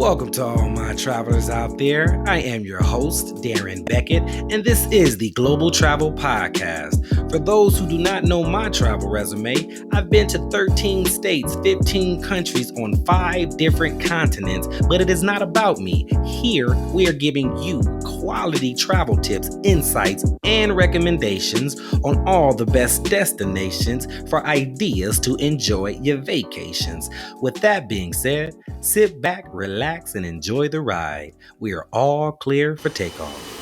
Welcome to all my travelers out there. I am your host, Darren Beckett, and this is the Global Travel Podcast. For those who do not know my travel resume, I've been to 13 states, 15 countries on 5 different continents, but it is not about me. Here, we are giving you quality travel tips, insights, and recommendations on all the best destinations for ideas to enjoy your vacations. With that being said, sit back, relax, and enjoy the ride. We are all clear for takeoff.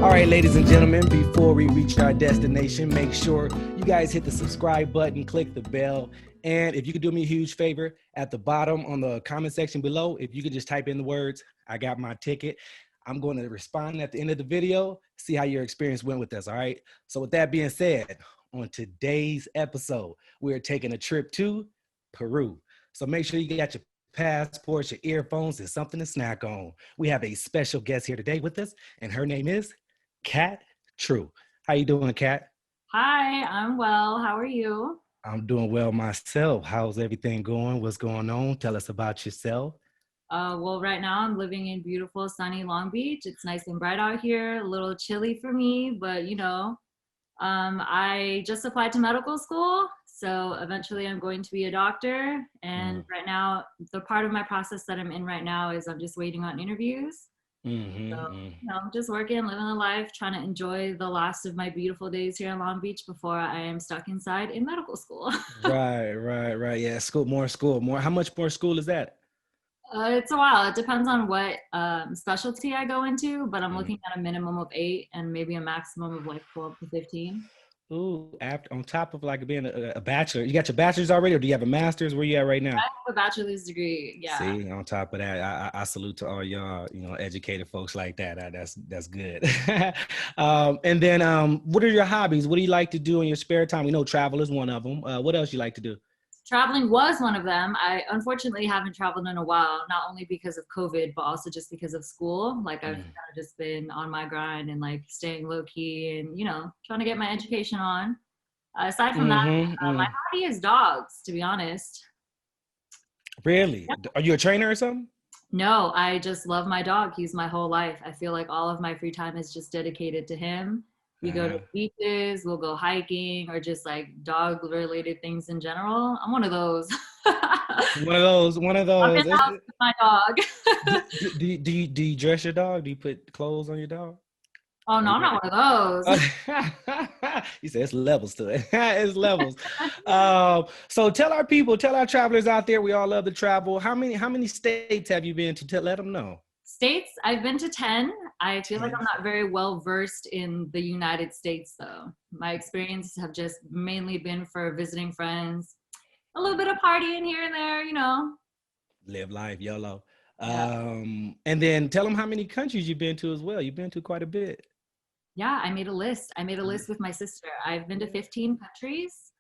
All right, ladies and gentlemen, before we reach our destination, make sure you guys hit the subscribe button, click the bell, and if you could do me a huge favor, at the bottom on the comment section below, if you could just type in the words, "I got my ticket." I'm going to respond at the end of the video, see how your experience went with us, all right? So with that being said, on today's episode, we're taking a trip to Peru. So make sure you got your passports, your earphones, and something to snack on. We have a special guest here today with us, and her name is Kat True. How you doing, Kat? Hi, I'm well. How are you? I'm doing well myself. How's everything going? What's going on? Tell us about yourself. Well, right now I'm living in beautiful, sunny Long Beach. It's nice and bright out here, a little chilly for me, but I just applied to medical school. So eventually I'm going to be a doctor. And right now, the part of my process that I'm in right now is I'm just waiting on interviews. I'm just working, living the life, trying to enjoy the last of my beautiful days here in Long Beach before I am stuck inside in medical school. Right. Yeah, more. How much more school is that? It's a while. It depends on what specialty I go into, but I'm looking at a minimum of 8 and maybe a maximum of like 12 to 15. Ooh, after on top of like being a bachelor, you got your bachelor's already, or do you have a master's? Where you at right now? I have a bachelor's degree. Yeah. See, on top of that, I salute to all y'all, educated folks like that. That's good. And then, what are your hobbies? What do you like to do in your spare time? We know travel is one of them. What else you like to do? Traveling was one of them. I unfortunately haven't traveled in a while, not only because of COVID, but also just because of school. Like I've kind of just been on my grind and like staying low key and, trying to get my education on. Aside from that, my hobby is dogs, to be honest. Really? Yeah. Are you a trainer or something? No, I just love my dog. He's my whole life. I feel like all of my free time is just dedicated to him. We go to beaches, we'll go hiking, or just like dog-related things in general. I'm one of those. One of those. I'm in the house with my dog. do you dress your dog? Do you put clothes on your dog? Oh, no, I'm not one of those. You said it's levels to it. It's levels. So tell our travelers out there, we all love to travel. How many states have you been to? Let them know. States, I've been to 10. I feel like I'm not very well versed in the United States, though. My experiences have just mainly been for visiting friends, a little bit of partying here and there, Live life, YOLO. Yeah. And then tell them how many countries you've been to as well. You've been to quite a bit. Yeah, I made a list. With my sister. I've been to 15 countries.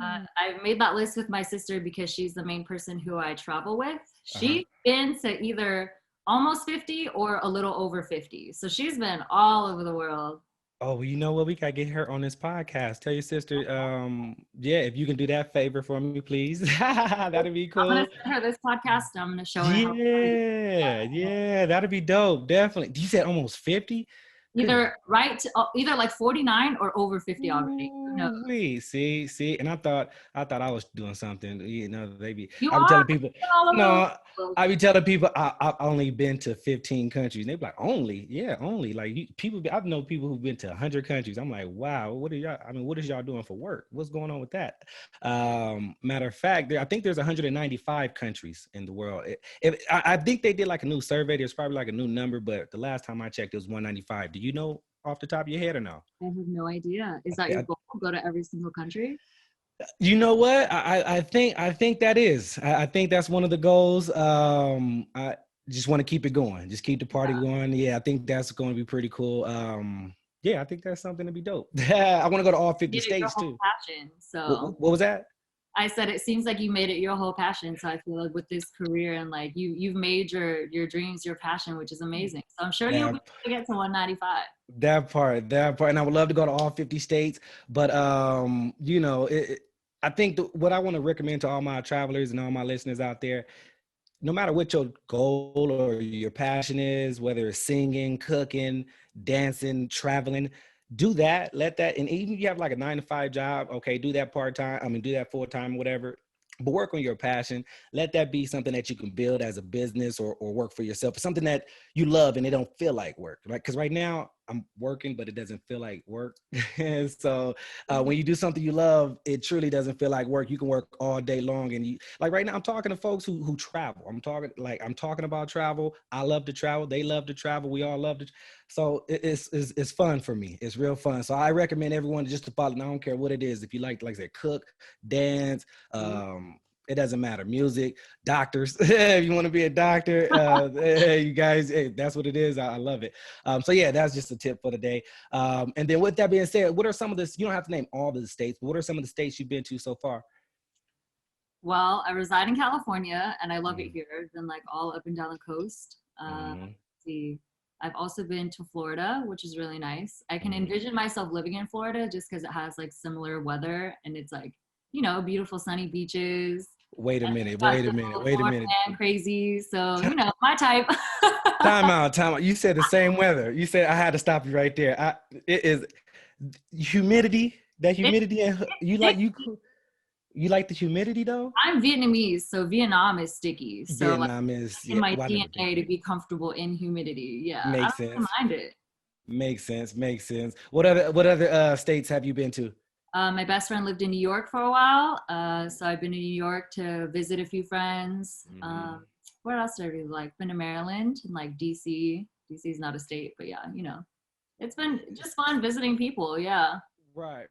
I made that list with my sister because she's the main person who I travel with. She's been to either almost 50 or a little over 50. So she's been all over the world. Oh, well, you know what? We got to get her on this podcast. Tell your sister, if you can do that favor for me, please. That'd be cool. I'm going to send her this podcast. And I'm going to show her. Yeah, that'd be dope. Definitely. You said almost 50? Either like 49 or over 50 already. See, and I thought I was doing something. I telling people. No, I be telling people I've only been to 15 countries. And they be like, only? Yeah, only. Like I've known people who've been to 100 countries. I'm like, wow, what is y'all doing for work? What's going on with that? Matter of fact, I think there's 195 countries in the world. I think they did like a new survey. There's probably like a new number, but the last time I checked, it was 195. Do you know off the top of your head or no? I have no idea. Is that your goal? Go to every single country? You know what? I think that is. I think that's one of the goals. I just want to keep it going. Just keep the party going. Yeah, I think that's going to be pretty cool. I think that's something to be dope. I want to go to all 50 states too. Passion, so what was that? I said it seems like you made it your whole passion. So I feel like with this career and like you've made your dreams your passion, which is amazing. So I'm sure you'll be able to get to 195. That part, and I would love to go to all 50 states, but I think what I want to recommend to all my travelers and all my listeners out there, no matter what your goal or your passion is, whether it's singing, cooking, dancing, traveling, do that. Let that, and even if you have like a 9 to 5 job, okay, do that part time. I mean, do that full time, whatever. But work on your passion. Let that be something that you can build as a business or work for yourself. Something that you love and it don't feel like work, right? Because right now I'm working, but it doesn't feel like work. And so when you do something you love, it truly doesn't feel like work. You can work all day long, and you like right now. I'm talking to folks who travel. I'm talking about travel. I love to travel. They love to travel. We all love to. So it's fun for me. It's real fun. So I recommend everyone just to follow. And I don't care what it is. If you like I said, cook, dance, it doesn't matter. Music, doctors. If you want to be a doctor, you guys, hey, that's what it is. I love it. So yeah, that's just a tip for the day. And then with that being said, what are some of the, you don't have to name all of the states, but what are some of the states you've been to so far? Well, I reside in California and I love it here. I've been like all up and down the coast. See, I've also been to Florida, which is really nice. I can envision myself living in Florida just because it has like similar weather and it's like, beautiful sunny beaches. Wait a minute. Crazy. So, my type. Time out. You said the same weather. You said I had to stop you right there. It is humidity. That humidity, and you like the humidity though. I'm Vietnamese, so Vietnam is sticky. So Vietnam is in my DNA to be comfortable in humidity. Yeah, makes I don't sense. mind it. Makes sense. What other states have you been to? My best friend lived in New York for a while, so I've been to New York to visit a few friends. What else did I really like? Been to Maryland and like DC. DC is not a state, but yeah, it's been just fun visiting people. Yeah. Right.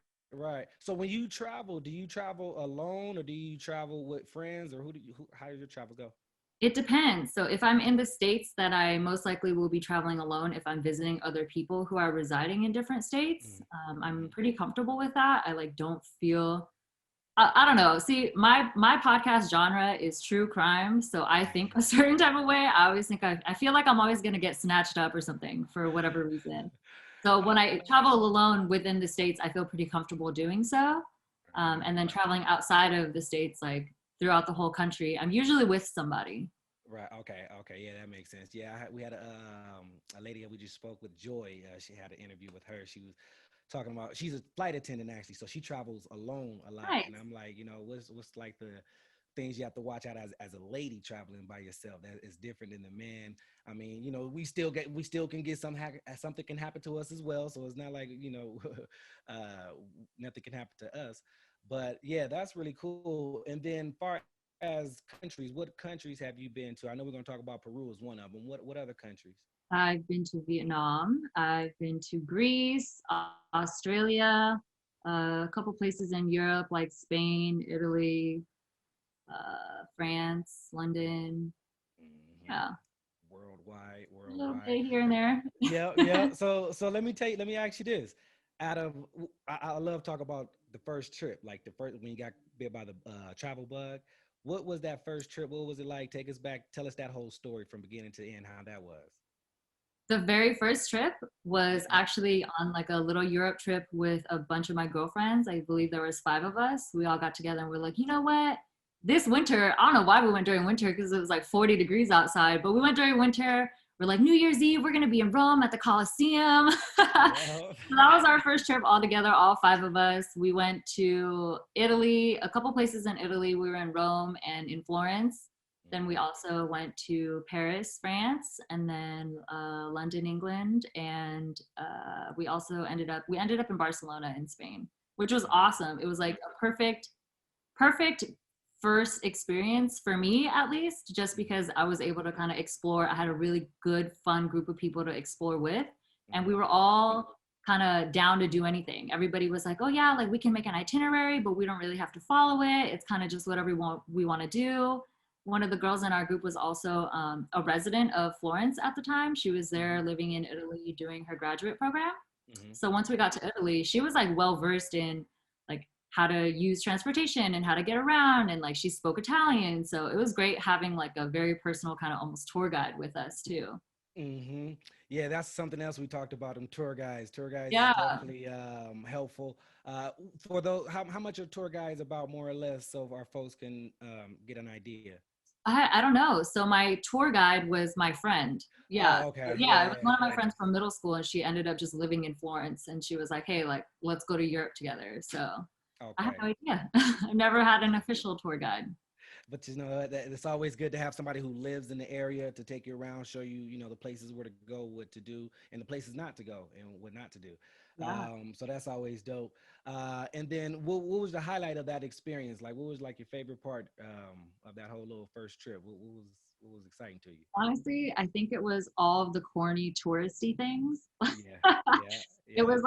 So when you travel, do you travel alone or do you travel with friends, or how does your travel go? It depends. So if I'm in the states, that I most likely will be traveling alone. If I'm visiting other people who are residing in different states, I'm pretty comfortable with that. I like don't feel. I don't know. See, my podcast genre is true crime, so I think a certain type of way. I always think I feel like I'm always gonna get snatched up or something for whatever reason. So when I travel alone within the states, I feel pretty comfortable doing so. And then traveling outside of the states, like throughout the whole country, I'm usually with somebody. Right. Okay. Yeah, that makes sense. Yeah, we had a lady that we just spoke with, Joy. She had an interview with her. She was talking about, she's a flight attendant actually, so she travels alone a lot. Nice. And I'm like, what's like the things you have to watch out as a lady traveling by yourself that is different than the man. I mean, we still can get something can happen to us as well. So it's not like, nothing can happen to us. But yeah, that's really cool. And then far as countries, what countries have you been to? I know we're going to talk about Peru as one of them. What other countries? I've been to Vietnam. I've been to Greece, Australia, a couple places in Europe like Spain, Italy, France, London. Yeah. Worldwide. Okay, here and there. Yeah. So let me ask you this. I love talk about the first trip, like the first when you got bit by the travel bug. What was that first trip? What was it like? Take us back. Tell us that whole story from beginning to end, how that was. The very first trip was actually on like a little Europe trip with a bunch of my girlfriends. I believe there was 5 of us. We all got together and we're like, you know what? This winter, I don't know why we went during winter because it was like 40 degrees outside, but we went during winter. We're like, New Year's Eve, we're going to be in Rome at the Colosseum. So that was our first trip all together, all 5 of us. We went to Italy, a couple places in Italy. We were in Rome and in Florence. Then we also went to Paris, France, and then London, England, and we ended up in Barcelona in Spain, which was awesome. It was like a perfect first experience for me, at least, just because I was able to kind of explore. I had a really good, fun group of people to explore with, and we were all kind of down to do anything. Everybody was like, oh yeah, like we can make an itinerary, but we don't really have to follow it. It's kind of just whatever we want to do. One of the girls in our group was also a resident of Florence at the time. She was there living in Italy doing her graduate program. So once we got to Italy, she was like well versed in like how to use transportation and how to get around, and like she spoke Italian. So it was great having like a very personal kind of almost tour guide with us too. Yeah, that's something else we talked about. Them tour guides. Tour guides is Yeah. definitely helpful. For those, how much are tour guides about more or less, so our folks can get an idea? I don't know. So my tour guide was my friend. Yeah. Oh, So, okay. yeah, it was Yeah, one of my yeah. friends from middle school, and she ended up just living in Florence, and she was like, "Hey, like, let's go to Europe together." So I had Okay. no idea. I've never had an official tour guide. But it's always good to have somebody who lives in the area to take you around, show you, the places where to go, what to do, and the places not to go, and what not to do. Yeah. So that's always dope. And then, what was the highlight of that experience? Like, what was like your favorite part of that whole little first trip? What was exciting to you? Honestly, I think it was all of the corny touristy things. Yeah, yeah, It yeah. was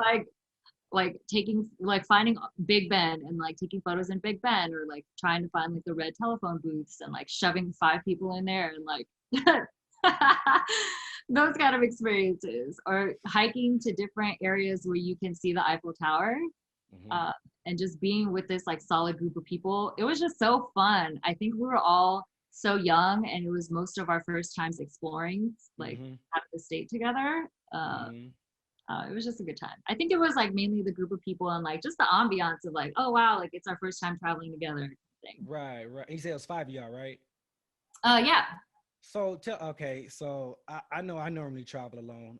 like taking like finding Big Ben and like taking photos in Big Ben, or like trying to find like the red telephone booths and like shoving 5 people in there and like those kind of experiences, or hiking to different areas where you can see the Eiffel Tower, Hmm. uh, and just being with this like solid group of people. It was just so fun. I think we were all so young, and it was most of our first times exploring like Hmm. out of the state together. Hmm. It was just a good time. I think it was like mainly the group of people and like just the ambiance of like, oh wow, like it's our first time traveling together thing. Right, right. You said it was five of y'all, right? Yeah, So tell okay, so I know I normally travel alone,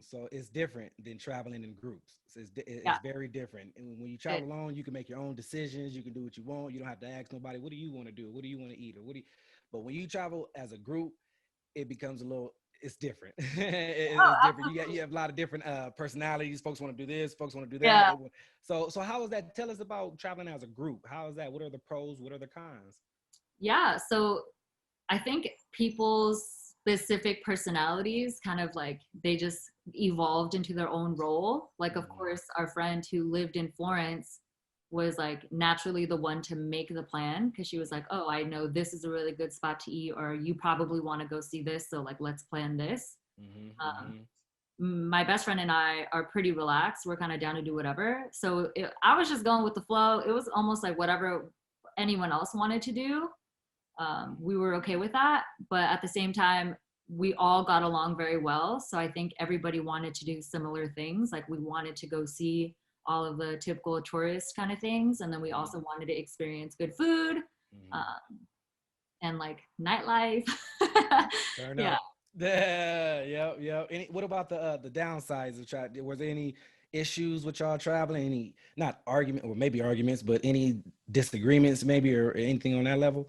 so it's different than traveling in groups. It's yeah, very different. And when you it, travel alone, you can make your own decisions. You can do what you want. You don't have to ask nobody, what do you want to do? What do you want to eat? Or what do you? But when you travel as a group, it becomes a little. It's different. oh, It's different. You absolutely. have a lot of different personalities. Folks want to do this. Folks want to do that. Yeah, So how is that? Tell us about traveling as a group. How is that? What are the pros? What are the cons? yeah. So I think people's specific personalities kind of like they just evolved into their own role. Like, of Hmm. course, our friend who lived in Florence was like naturally the one to make the plan because she was like, oh, I know this is a really good spot to eat, or you probably want to go see this. So, like, let's plan this. Hmm. Um, Hmm. my best friend and I are pretty relaxed. We're kind of down to do whatever. So, I was just going with the flow. It was almost like whatever anyone else wanted to do, we were okay with that. But at the same time, we all got along very well. So I think everybody wanted to do similar things. Like we wanted to go see all of the typical tourist kind of things. And then we Hmm. also wanted to experience good food, Hmm. um, and like nightlife. Turn Yeah. up. Yeah, yep, yep. What about the downsides of travel? Was there any issues with y'all traveling? Any not argument or maybe arguments, but any disagreements maybe or anything on that level?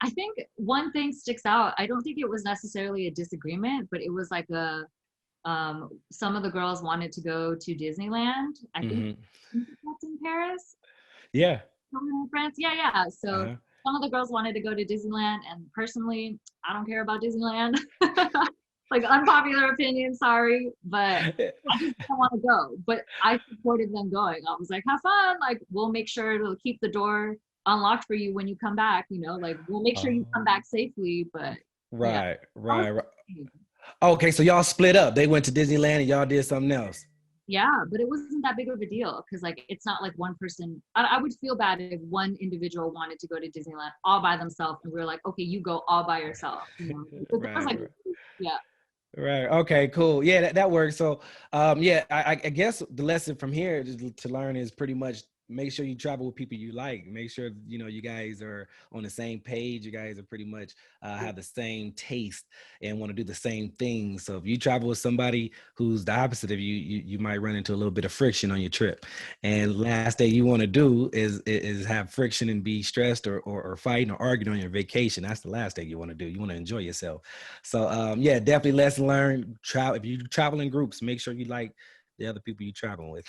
I think one thing sticks out. I don't think it was necessarily a disagreement, but it was like some of the girls wanted to go to Disneyland. Hmm. I think that's in Paris. Yeah. In France. Yeah, yeah. So Uh-huh. some of the girls wanted to go to Disneyland, and personally, I don't care about Disneyland. Like unpopular opinion, sorry, but I just didn't want to go. But I supported them going. I was like, have fun. Like we'll make sure to keep the door unlocked for you when you come back. Like we'll make sure you come Oh, back safely. But yeah, right, that was right, right. the Okay, so y'all split up. They went to Disneyland and y'all did something else. yeah, but it wasn't that big of a deal because like it's not like one person. I would feel bad if one individual wanted to go to Disneyland all by themselves, and we are like, okay, you go all by yourself. Because there was Right, like, right. yeah, Right. Okay. Cool. Yeah, that works. So, yeah, I guess the lesson from here to learn is pretty much make sure you travel with people you like. Make sure you guys are on the same page. You guys are pretty much have the same taste and want to do the same things. So if you travel with somebody who's the opposite of you, you might run into a little bit of friction on your trip. And last thing you want to do is have friction and be stressed or fighting or arguing on your vacation. That's the last thing you want to do. You want to enjoy yourself. So yeah, definitely lesson learned. Travel if you travel in groups, make sure you like the other people you traveling with.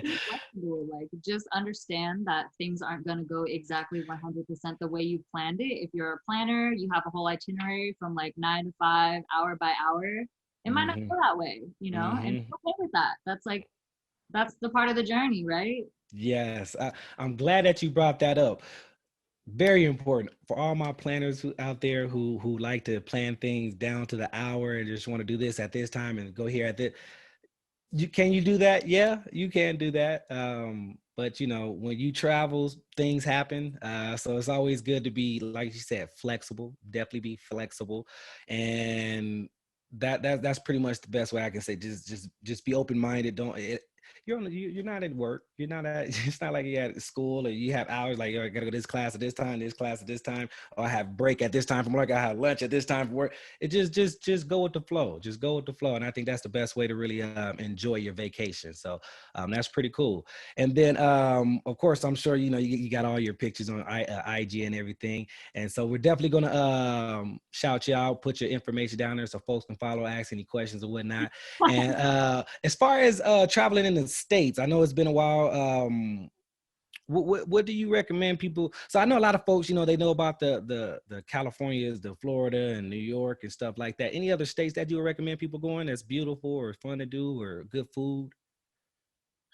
be flexible. Like just understand that things aren't going to go exactly 100% the way you planned it. If you're a planner, you have a whole itinerary from like 9 to 5, hour by hour. It might not Hmm. go that way, and Hmm. be okay with that. That's the part of the journey, right? Yes, I'm glad that you brought that up. Very important for all my planners out there who like to plan things down to the hour and just want to do this at this time and go here at this. Can you do that? Yeah, you can do that. But when you travel, things happen. So it's always good to be, like you said, flexible. Definitely be flexible, and that's pretty much the best way I can say. Just be open minded. Don't you're not at work. You're not at. It's not like you're at school or you have hours like, I gotta go to this class at this time, this class at this time, or I have break at this time from work. I have lunch at this time from work. It just go with the flow. Just go with the flow, and I think that's the best way to really enjoy your vacation. So that's pretty cool. And then of course, I'm sure you got all your pictures on IG and everything. And so we're definitely going to shout you out, put your information down there so folks can follow, ask any questions or whatnot. And as far as traveling in the States, I know it's been a while. What do you recommend people? So I know a lot of folks, they know about the Californias, the Florida and New York and stuff like that. Any other states that you would recommend people going that's beautiful or fun to do or good food?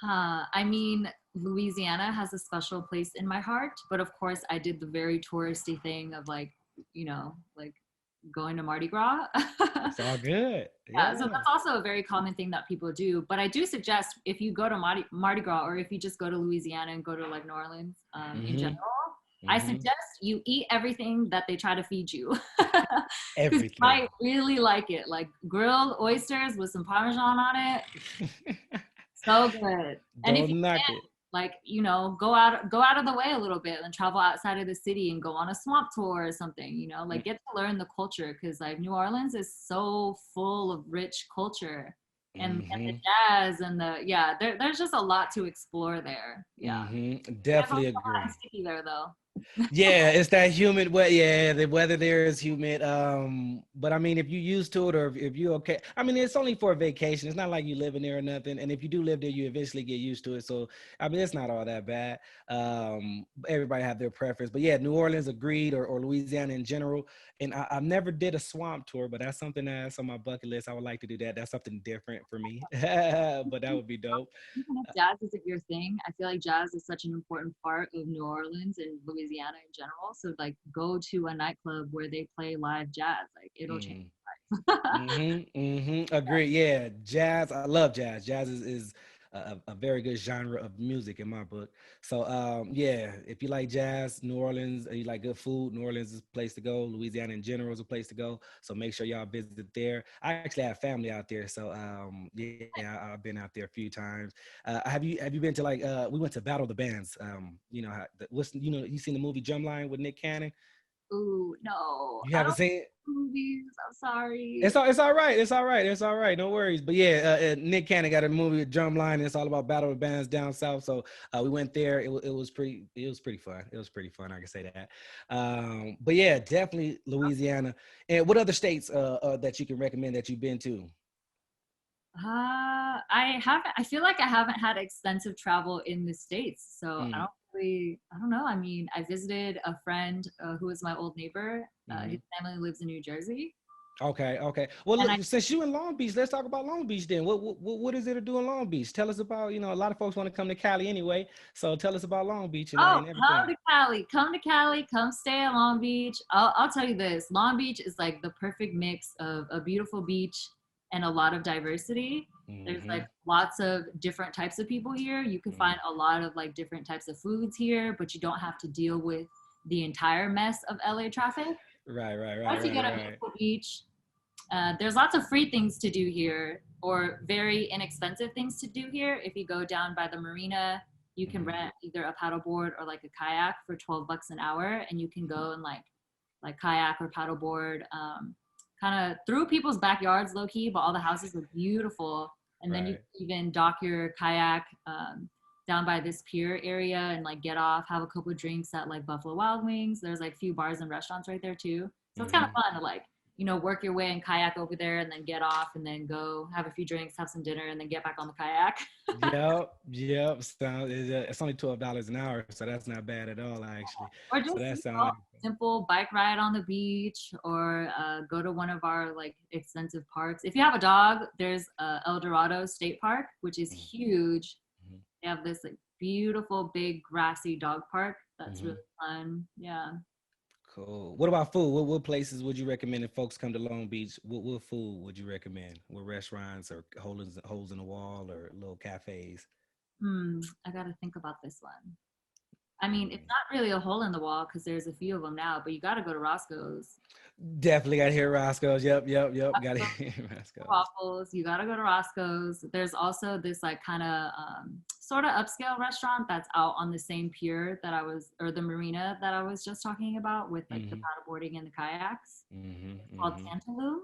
I mean, Louisiana has a special place in my heart, but of course, I did the very touristy thing of like going to Mardi Gras. It's all good. Yeah, so Yeah. that's also a very common thing that people do. But I do suggest if you go to Mardi Gras, or if you just go to Louisiana and go to like New Orleans in general, I suggest you eat everything that they try to feed you. Because you Everything. might really like it. Like grilled oysters with some Parmesan on it. So good. And if you Don't knock it. like, go out of the way a little bit and travel outside of the city and go on a swamp tour or something, like get to learn the culture, because like New Orleans is so full of rich culture, and the jazz and there's just a lot to explore there. Yeah. It's also Definitely hot and agree. sticky there though. Yeah, it's that humid. Well, yeah, the weather there is humid. But I mean, if you used to it or if you're okay, I mean, it's only for a vacation. It's not like you living there or nothing. And if you do live there, you eventually get used to it. So I mean, it's not all that bad. Everybody have their preference. But yeah, New Orleans agreed, or Louisiana in general. And I never did a swamp tour, but that's something that's on my bucket list. I would like to do that. That's something different for me. But that would be dope. Even if jazz isn't your thing, I feel like jazz is such an important part of New Orleans and Louisiana in general. So like go to a nightclub where they play live jazz. Like it'll change Mm. your life. Agree. Yeah, jazz. I love jazz. Jazz is a very good genre of music in my book. So yeah, if you like jazz, New Orleans, you like good food, New Orleans is a place to go. Louisiana in general is a place to go. So make sure y'all visit there. I actually have family out there, so yeah, I've been out there a few times. Have you been to like we went to Battle of the Bands? You seen the movie Drumline with Nick Cannon? Ooh, no, You I haven't don't seen it? like movies. I'm sorry. It's all right. It's all right. It's all right. No worries. But yeah, Nick Cannon got a movie with Drumline, and it's all about battle of bands down south. So we went there. It was pretty fun. It was pretty fun. I can say that. But yeah, definitely Louisiana. And what other states that you can recommend that you've been to? I haven't. I feel like I haven't had extensive travel in the States, so I Mm, don't really. I don't know. I mean, I visited a friend who is my old neighbor. hmm His family lives in New Jersey, Okay. Okay. Well, and look, since you in Long Beach, let's talk about Long Beach then. What is there to do in Long Beach? Tell us about. A lot of folks want to come to Cali anyway. So tell us about Long Beach oh, and everything. come to Cali, come stay at Long Beach. I'll tell you this: Long Beach is like the perfect mix of a beautiful beach and a lot of diversity. There's like Hmm lots of different types of people here. You can find a lot of like different types of foods here, but you don't have to deal with the entire mess of LA traffic. Right, right, right, Once you right, get a right. beautiful beach, there's lots of free things to do here, or very inexpensive things to do here. If you go down by the marina, you can Mhm. rent either a paddleboard or like a kayak for 12 bucks an hour, and you can go and like kayak or paddleboard, kind of through people's backyards, low key, but all the houses are beautiful. And then you Right. can even dock your kayak down by this pier area and like get off, have a couple of drinks at like Buffalo Wild Wings. There's like a few bars and restaurants right there too. So it's kind of Mhm. fun to like, work your way and kayak over there and then get off and then go have a few drinks, have some dinner, and then get back on the kayak. Yep. Yep. It's only $12 an hour, so that's not bad at all, actually. Or So just, that sounds like simple bike ride on the beach, or go to one of our like extensive parks. If you have a dog, there's El Dorado State Park, which is huge. Mhm. They have this like beautiful big grassy dog park that's really Mhm. fun. Yeah. Cool. What about food? What places would you recommend if folks come to Long Beach? What food would you recommend? What restaurants or holes in the wall or little cafes? I gotta think about this one. I mean, it's not really a hole in the wall because there's a few of them now, but you got to go to Roscoe's. Definitely got to hear Roscoe's. Yep. Got to Go hear Roscoe's. Waffles. You got to go to Roscoe's. There's also this like kind of sort of upscale restaurant that's out on the same pier that or the marina that I was just talking about with like the paddleboarding and the kayaks. It's called Tantaloo.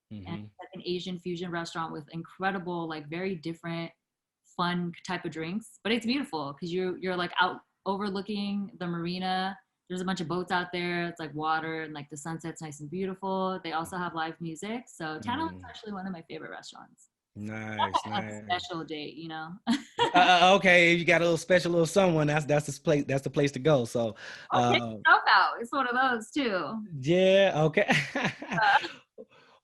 And it's like an Asian fusion restaurant with incredible, like very different, fun type of drinks. But it's beautiful because you're like out overlooking the marina. There's a bunch of boats out there. It's like water and like the sunset's nice and beautiful. They also have live music. So Tantaloo is actually one of my favorite restaurants. Nice. Like a special date, you know. Okay, if you got a little special little someone, that's the place. That's the place to go. So, Oh, take yourself out. It's one of those too. yeah. Okay.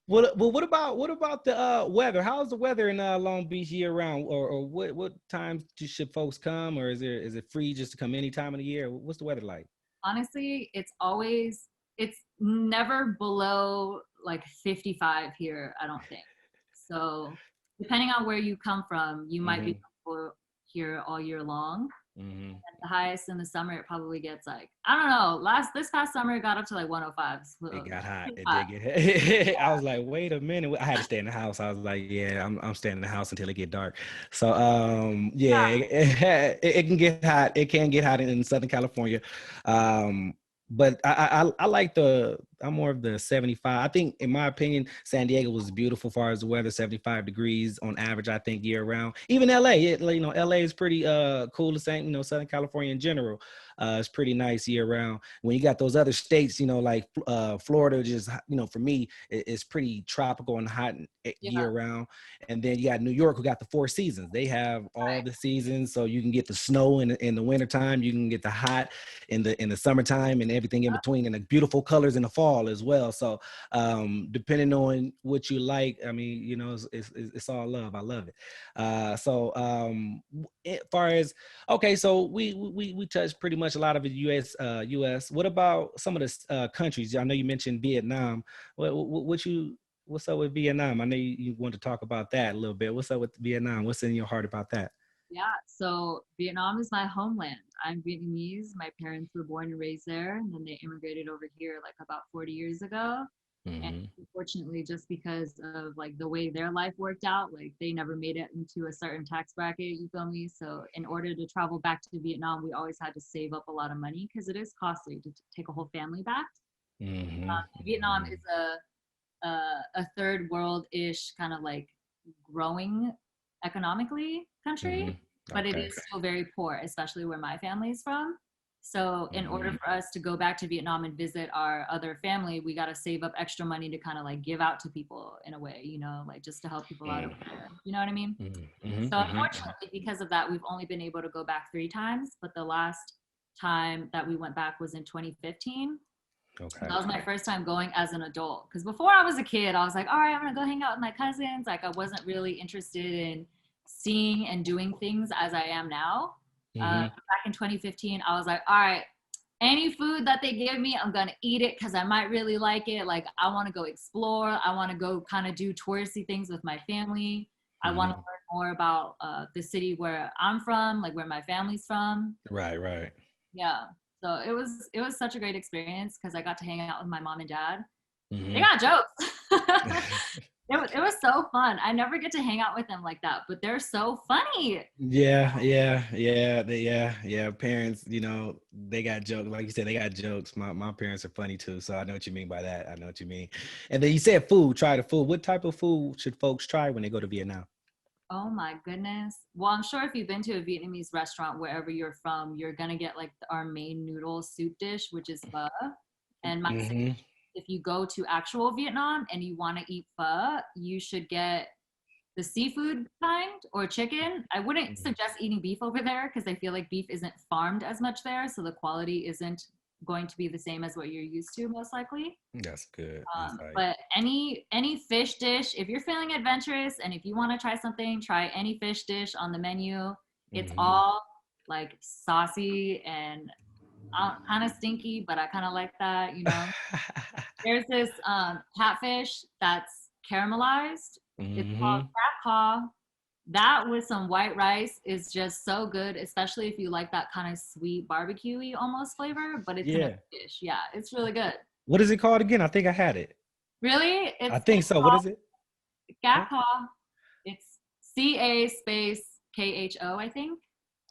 What about the weather? How's the weather in Long Beach year round, or what times should folks come, or is it free just to come any time of the year? What's the weather like? Honestly, it's never below like 55 here, I don't think. So depending on where you come from, you might be here all year long. At the highest in the summer, it probably gets like, I don't know, this past summer it got up to like 105. So it got hot. It did get hot. I was like, wait a minute. I had to stay in the house. I was like, yeah, I'm staying in the house until it get dark. So yeah, it can get hot. It can get hot in Southern California. But I like I'm more of the 75. I think, in my opinion, San Diego was beautiful as far as the weather, 75 degrees on average, I think, year round. Even LA, LA is pretty cool the same, Southern California in general. It's pretty nice year round. When you got those other states, like Florida, just, for me, it's pretty tropical and hot year round. And then you got New York, who got the 4 seasons. They have all the seasons, so you can get the snow in the wintertime, you can get the hot in the summertime, and everything in between, and the beautiful colors in the fall as well. So depending on what you like, I mean, it's all love. I love it. So as far as, okay, so we touched pretty much a lot of the US. What about some of the countries? I know you mentioned Vietnam. What's up with Vietnam? I know you want to talk about that a little bit. What's up with Vietnam? What's in your heart about that? Yeah, so Vietnam is my homeland. I'm Vietnamese. My parents were born and raised there, and then they immigrated over here like about 40 years ago. And unfortunately, just because of like the way their life worked out, like they never made it into a certain tax bracket, you feel me? So in order to travel back to Vietnam, we always had to save up a lot of money because it is costly to take a whole family back. Vietnam is a third world-ish kind of like growing economically country, but it is still very poor, especially where my family is from. So in order for us to go back to Vietnam and visit our other family, we got to save up extra money to kind of like give out to people in a way, like just to help people out over there. You know what I mean? So unfortunately, because of that, we've only been able to go back 3 times, but the last time that we went back was in 2015. Okay. That was my first time going as an adult. Because before I was a kid, I was like, all right, I'm going to go hang out with my cousins. Like I wasn't really interested in seeing and doing things as I am now. Back in 2015, I was like, all right, any food that they give me, I'm going to eat it because I might really like it. Like I want to go explore. I want to go kind of do touristy things with my family. I want to learn more about the city where I'm from, like where my family's from. Right. Yeah. So it was such a great experience because I got to hang out with my mom and dad. They got jokes. It was so fun. I never get to hang out with them like that, but they're so funny. Yeah. Parents, they got jokes. Like you said, they got jokes. My parents are funny too. So I know what you mean by that. I know what you mean. And then you said food, try the food. What type of food should folks try when they go to Vietnam? Oh my goodness. Well, I'm sure if you've been to a Vietnamese restaurant, wherever you're from, you're going to get like our main noodle soup dish, which is pho. And if you go to actual Vietnam and you want to eat pho, you should get the seafood kind or chicken. I wouldn't suggest eating beef over there because I feel like beef isn't farmed as much there. So the quality isn't going to be the same as what you're used to, most likely. That's good. But any fish dish, if you're feeling adventurous and if you want to try something, try any fish dish on the menu. It's all like saucy and kind of stinky, but I kind of like that, There's this catfish that's caramelized. It's called crab paw. that with some white rice is just so good, especially if you like that kind of sweet barbecue-y almost flavor, but it's in a Yeah. dish. Yeah, it's really good. What is it called again? I think I had it. Really? I It's think so. What is it? Huh? Gakpo. It's CA space KHO, I think.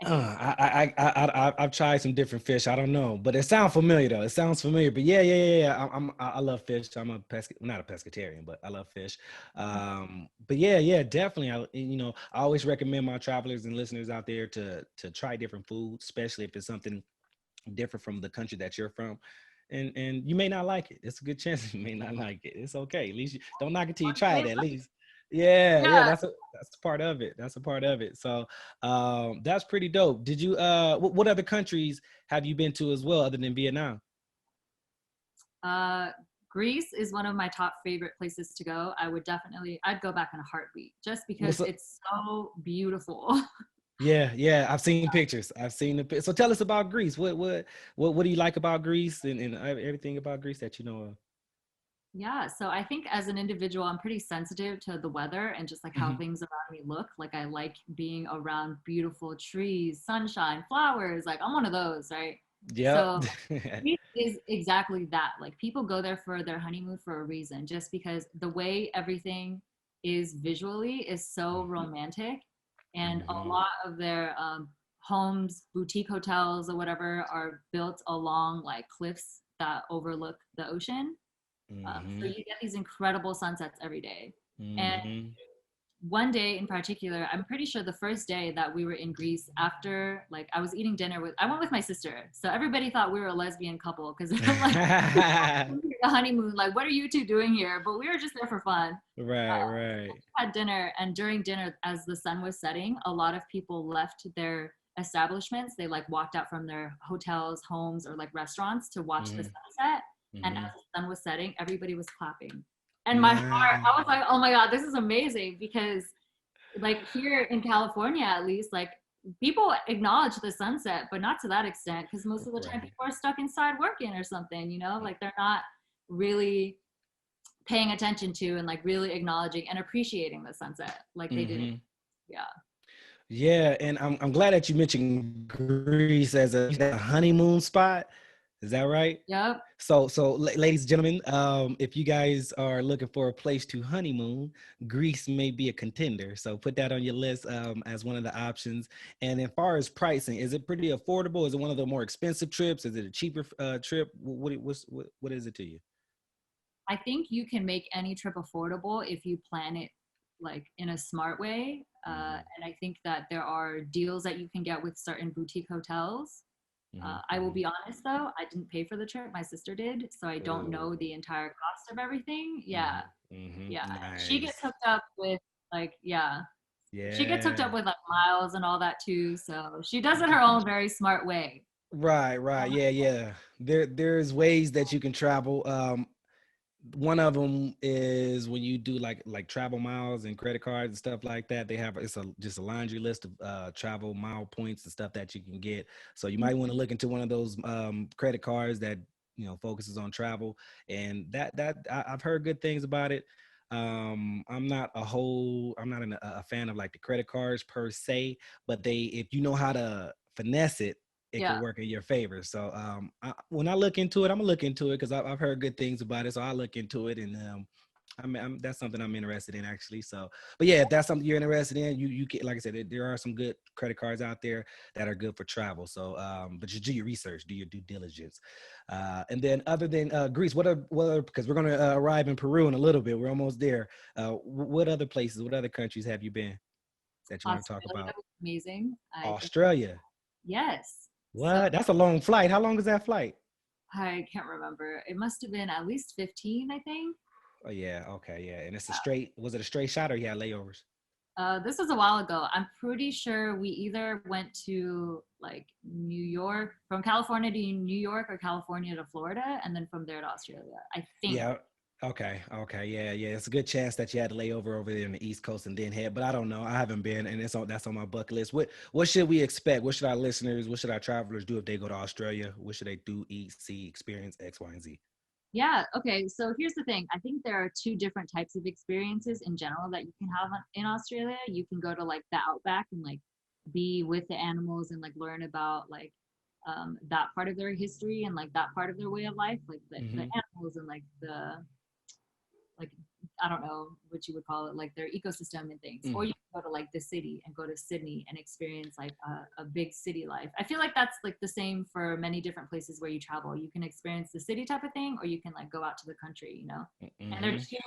I think. I've tried some different fish. I don't know, but it sounds familiar though. It sounds familiar. But yeah. I love fish. I'm not a pescatarian, but I love fish. But yeah, definitely. I always recommend my travelers and listeners out there to try different foods, especially if it's something different from the country that you're from. And you may not like it. It's a good chance you may not like it. It's okay. At least you don't knock it till you try it. At least, yeah. Yeah. That's a part of it. That's a part of it. So, that's pretty dope. Did you what other countries have you been to as well other than Vietnam? Uh, Greece is one of my top favorite places to go. I'd go back in a heartbeat just because What's up? it's so beautiful. Yeah. I've seen pictures. I've seen so tell us about Greece. What do you like about Greece and everything about Greece that you know of? Yeah, so I think as an individual, I'm pretty sensitive to the weather and just like how Mhm. things around me look. Like I like being around beautiful trees, sunshine, flowers. Like I'm one of those, right? Yep. So Greece is exactly that. Like people go there for their honeymoon for a reason, just because the way everything is visually is so romantic, and a Mhm. lot of their homes, boutique hotels or whatever, are built along like cliffs that overlook the ocean. So Mhm. you get these incredible sunsets every day. And Mhm. one day in particular, I'm pretty sure the first day that we were in Greece, after like I was eating dinner with, I went with my sister. So everybody thought we were a lesbian couple because I'm like, the honeymoon, like, what are you two doing here? But we were just there for fun. Right. Had dinner, and during dinner, as the sun was setting, a lot of people left their establishments. They like walked out from their hotels, homes, or like restaurants to watch the Mhm. sunset. And as Mhm. the sun was setting, everybody was clapping. And my heart, I was Nice. like, oh my God, this is amazing, because like here in California, at least, like people acknowledge the sunset, but not to that extent, because most of the time Right. people are stuck inside working or something, like they're not really paying attention to and like really acknowledging and appreciating the sunset like they did. Mhm. Yeah. Yeah, and I'm glad that you mentioned Greece as a honeymoon spot. Is that right? Yep. Ladies and gentlemen, if you guys are looking for a place to honeymoon, Greece may be a contender. So put that on your list as one of the options. And as far as pricing, is it pretty affordable? Is it one of the more expensive trips? Is it a cheaper trip? What is it to you? I think you can make any trip affordable if you plan it like in a smart way. Mhm, And I think that there are deals that you can get with certain boutique hotels. mhm, I will mhm. be honest though, I didn't pay for the trip. My sister did, so I don't know Ooh, the entire cost of everything. Yeah, mhm, mhm. yeah. She gets Nice. hooked up with like, yeah, she gets hooked up Yeah. with like miles and all that too. So she does it her own very smart way. Right. Yeah. There's ways that you can travel. One of them is when you do like travel miles and credit cards and stuff like that. They have just a laundry list of travel mile points and stuff that you can get. So you might want to look into one of those credit cards that focuses on travel. And I've heard good things about it. I'm not a fan of like the credit cards per se, but if you know how to finesse it, it could Yeah. work in your favor. So when I look into it, I'm gonna look into it because I've heard good things about it. So I look into it, and that's something I'm interested in actually. So, but yeah, if that's something you're interested in, you can, like I said, there are some good credit cards out there that are good for travel. So, but just do your research, do your due diligence, and then other than Greece, what are because we're gonna arrive in Peru in a little bit. We're almost there. What other places, what other countries have you been that you want to talk Australia about? was amazing. I think, Australia. yes. So What? That's a long flight. How long is that flight? I can't remember. It must have been at least 15, I think. Oh yeah, okay, yeah. And was it a straight shot or you had layovers? This was a while ago. I'm pretty sure we either went to like New York, from California to New York, or California to Florida, and then from there to Australia, I think. Yeah. Okay. Yeah. It's a good chance that you had to lay over there in the East Coast and then head, but I don't know. I haven't been, and that's on my bucket list. What should we expect? What should our listeners, what should our travelers do if they go to Australia? What should they do, eat, see, experience X, Y, and Z? Yeah. Okay. So here's the thing. I think there are two different types of experiences in general that you can have in Australia. You can go to like the outback and like be with the animals and like learn about like that part of their history and like that part of their way of life, like the Mm-hmm. animals and like I don't know what you would call it, like their ecosystem and things. Or Mm. you can go to like the city and go to Sydney and experience like a big city life. I feel like that's like the same for many different places where you travel. You can experience the city type of thing, or you can like go out to the country, you know? And they're Mm-hmm. two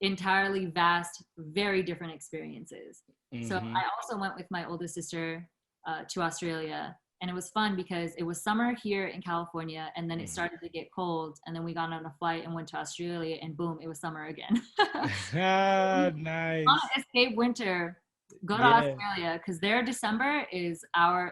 entirely vast, very different experiences. So Mm-hmm. I also went with my oldest sister to Australia, and it was fun because it was summer here in California, and then it Mm-hmm. started to get cold, and then we got on a flight and went to Australia, and boom, it was summer again. Ah, Want nice. to escape winter, go to Yeah. Australia because their December is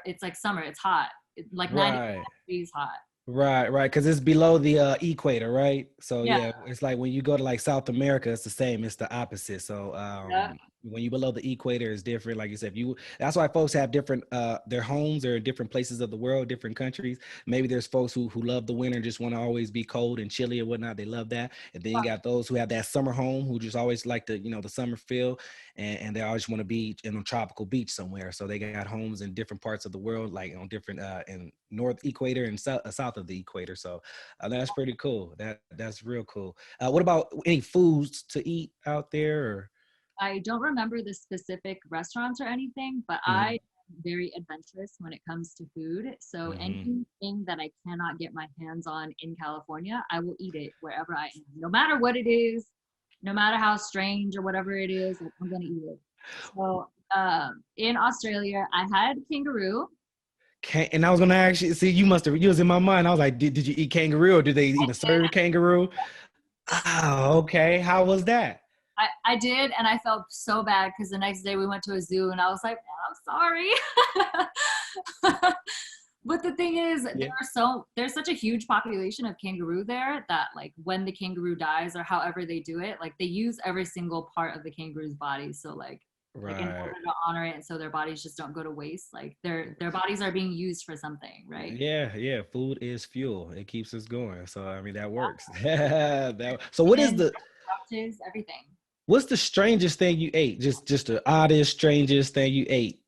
it's like summer, it's hot, like 95 Right. degrees hot. Right, because it's below the equator, right? So Yeah, yeah, it's like when you go to like South America, it's the same. It's the opposite. So yeah. when you below the equator, it's different. Like you said, that's why folks have different their homes are in different places of the world, different countries. Maybe there's folks who love the winter and just want to always be cold and chilly or whatnot. They love that. And then you got those who have that summer home who just always like the summer feel and they always want to be in a tropical beach somewhere. So they got homes in different parts of the world, like on different in north equator and south of the equator. So that's pretty cool. That's real cool. What about any foods to eat out there? Or I don't remember the specific restaurants or anything, but I mm-hmm, am very adventurous when it comes to food. So mm-hmm. anything that I cannot get my hands on in California, I will eat it wherever I am, no matter what it is, no matter how strange or whatever it is, like, I'm gonna eat it. So in Australia, I had kangaroo. And I was gonna ask you. See, you was in my mind. I was like, did you eat kangaroo, or did they even serve kangaroo? Oh, okay. How was that? I did, and I felt so bad because the next day we went to a zoo, and I was like, man, I'm sorry. But the thing is, Yeah. there's such a huge population of kangaroo there that like when the kangaroo dies or however they do it, like they use every single part of the kangaroo's body. So like in Right. order to honor it, and so their bodies just don't go to waste. Like their bodies are being used for something, right? Yeah. Food is fuel. It keeps us going. So I mean that Yeah. works. So what is And the couches, everything. what's the strangest thing you ate? Just the oddest, strangest thing you ate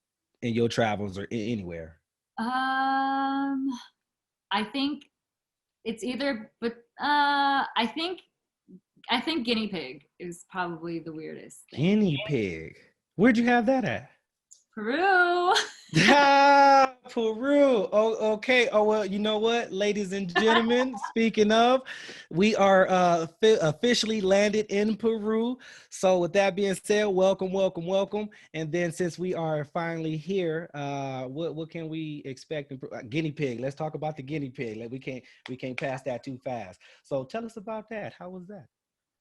in your travels or anywhere. Um, I think it's either, but I think guinea pig is probably the weirdest thing. Guinea pig. Where'd you have that at? Peru. Ah, Peru. Oh, okay. Oh, well, you know what, ladies and gentlemen, speaking of, we are officially landed in Peru. So with that being said, welcome. And then since we are finally here, what can we expect? Guinea pig. Let's talk about the guinea pig. Like we can't pass that too fast. So tell us about that. How was that?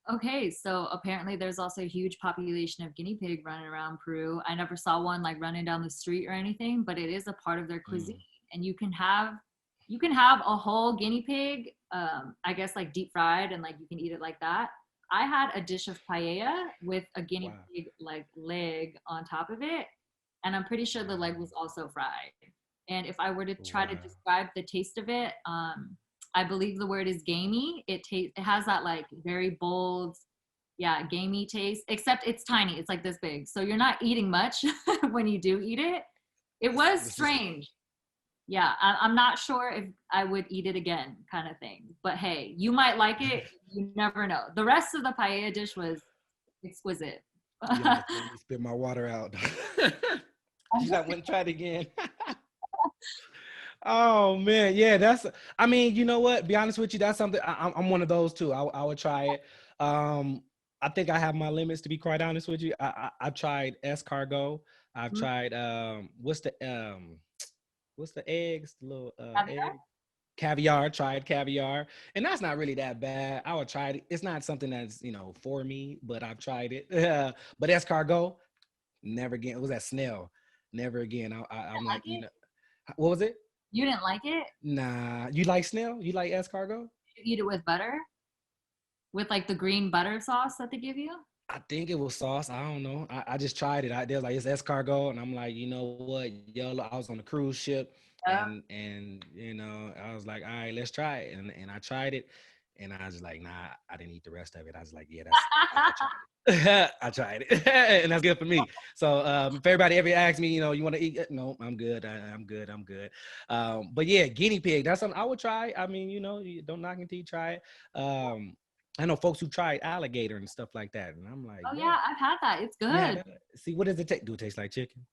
Okay, so apparently there's also a huge population of guinea pig running around Peru. I never saw one like running down the street or anything, but it is a part of their cuisine, Mm, and you can have a whole guinea pig, I guess like deep fried, and like you can eat it like that. I had a dish of paella with a guinea wow. pig like leg on top of it, and I'm pretty sure the leg was also fried. And if I were to try to Wow. describe the taste of it, I believe the word is gamey. It has that like very bold, yeah, gamey taste. Except it's tiny. It's like this big, so you're not eating much when you do eat it. It was This is strange. Yeah, I'm not sure if I would eat it again, kind of thing. But hey, you might like it. You never know. The rest of the paella dish was exquisite. you almost made me spit my water out. She's like, wouldn't try it again. Oh man, yeah, I mean, you know what? Be honest with you, that's something I'm one of those too. I would try it. Um, I think I have my limits to be quite honest with you. I tried escargot. I've tried what's the eggs, the little egg caviar. Tried caviar, and that's not really that bad. I would try it. It's not something that's for me, but I've tried it. But escargot, never again. It was that snail. Never again. I'm Like like, it? what was it? You didn't like it? Nah, you like snail? You like escargot? You eat it with butter, with like the green butter sauce that they give you? I think it was sauce. I don't know. I just tried it. They was like, it's escargot, and I'm like, you know what, Yolo. I was on a cruise ship, Yeah. and I was like, all right, let's try it, and I tried it, And I was like, nah, I didn't eat the rest of it. I was like, yeah, I tried it. I tried it. And that's good for me. So if everybody ever asks me, you want to eat it? No, I'm good. I'm good. I'm good. But yeah, guinea pig, that's something I would try. I mean, you don't knock until you try it. I know folks who tried alligator and stuff like that. And I'm like, Oh yeah, yeah, I've had that. It's you had good. that? See, what does it taste? Do it taste like chicken?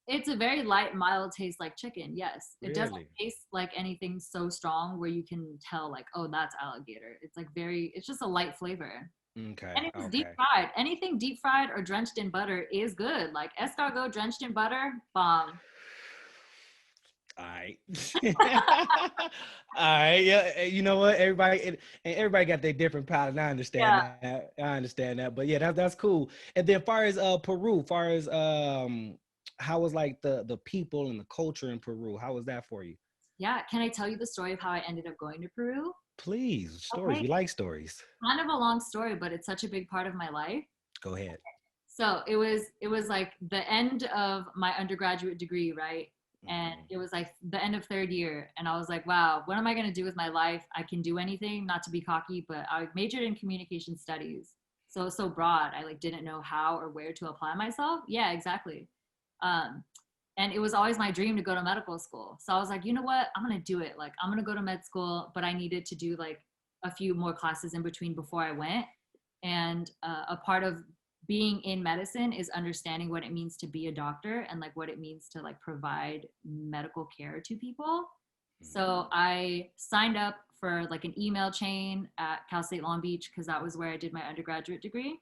It's a very light, mild taste like chicken. Yes. It doesn't Really? taste like anything so strong where you can tell like, oh, that's alligator. It's like it's just a light flavor. Okay. And it's deep Okay. fried. Anything deep fried or drenched in butter is good. Like escargot drenched in butter, bomb. All right. All right. Yeah. You know what? Everybody got their different palate. I understand Yeah. that. I understand that. But yeah, that's cool. And then far as Peru, far as how was like the people and the culture in Peru? How was that for you? Yeah. Can I tell you the story of how I ended up going to Peru? Please, stories. Okay. We like stories. Kind of a long story, but it's such a big part of my life. Go ahead. So it was like the end of my undergraduate degree, right? And Mm-hmm. it was like the end of third year. And I was like, wow, what am I going to do with my life? I can do anything, not to be cocky, but I majored in communication studies. So it's so broad. I like didn't know how or where to apply myself. Yeah, exactly. Um, and it was always my dream to go to medical school. So I was like, you know what? I'm going to do it. Like, I'm going to go to med school, but I needed to do like a few more classes in between before I went. And a part of being in medicine is understanding what it means to be a doctor and like what it means to like provide medical care to people. So I signed up for like an email chain at Cal State Long Beach because that was where I did my undergraduate degree.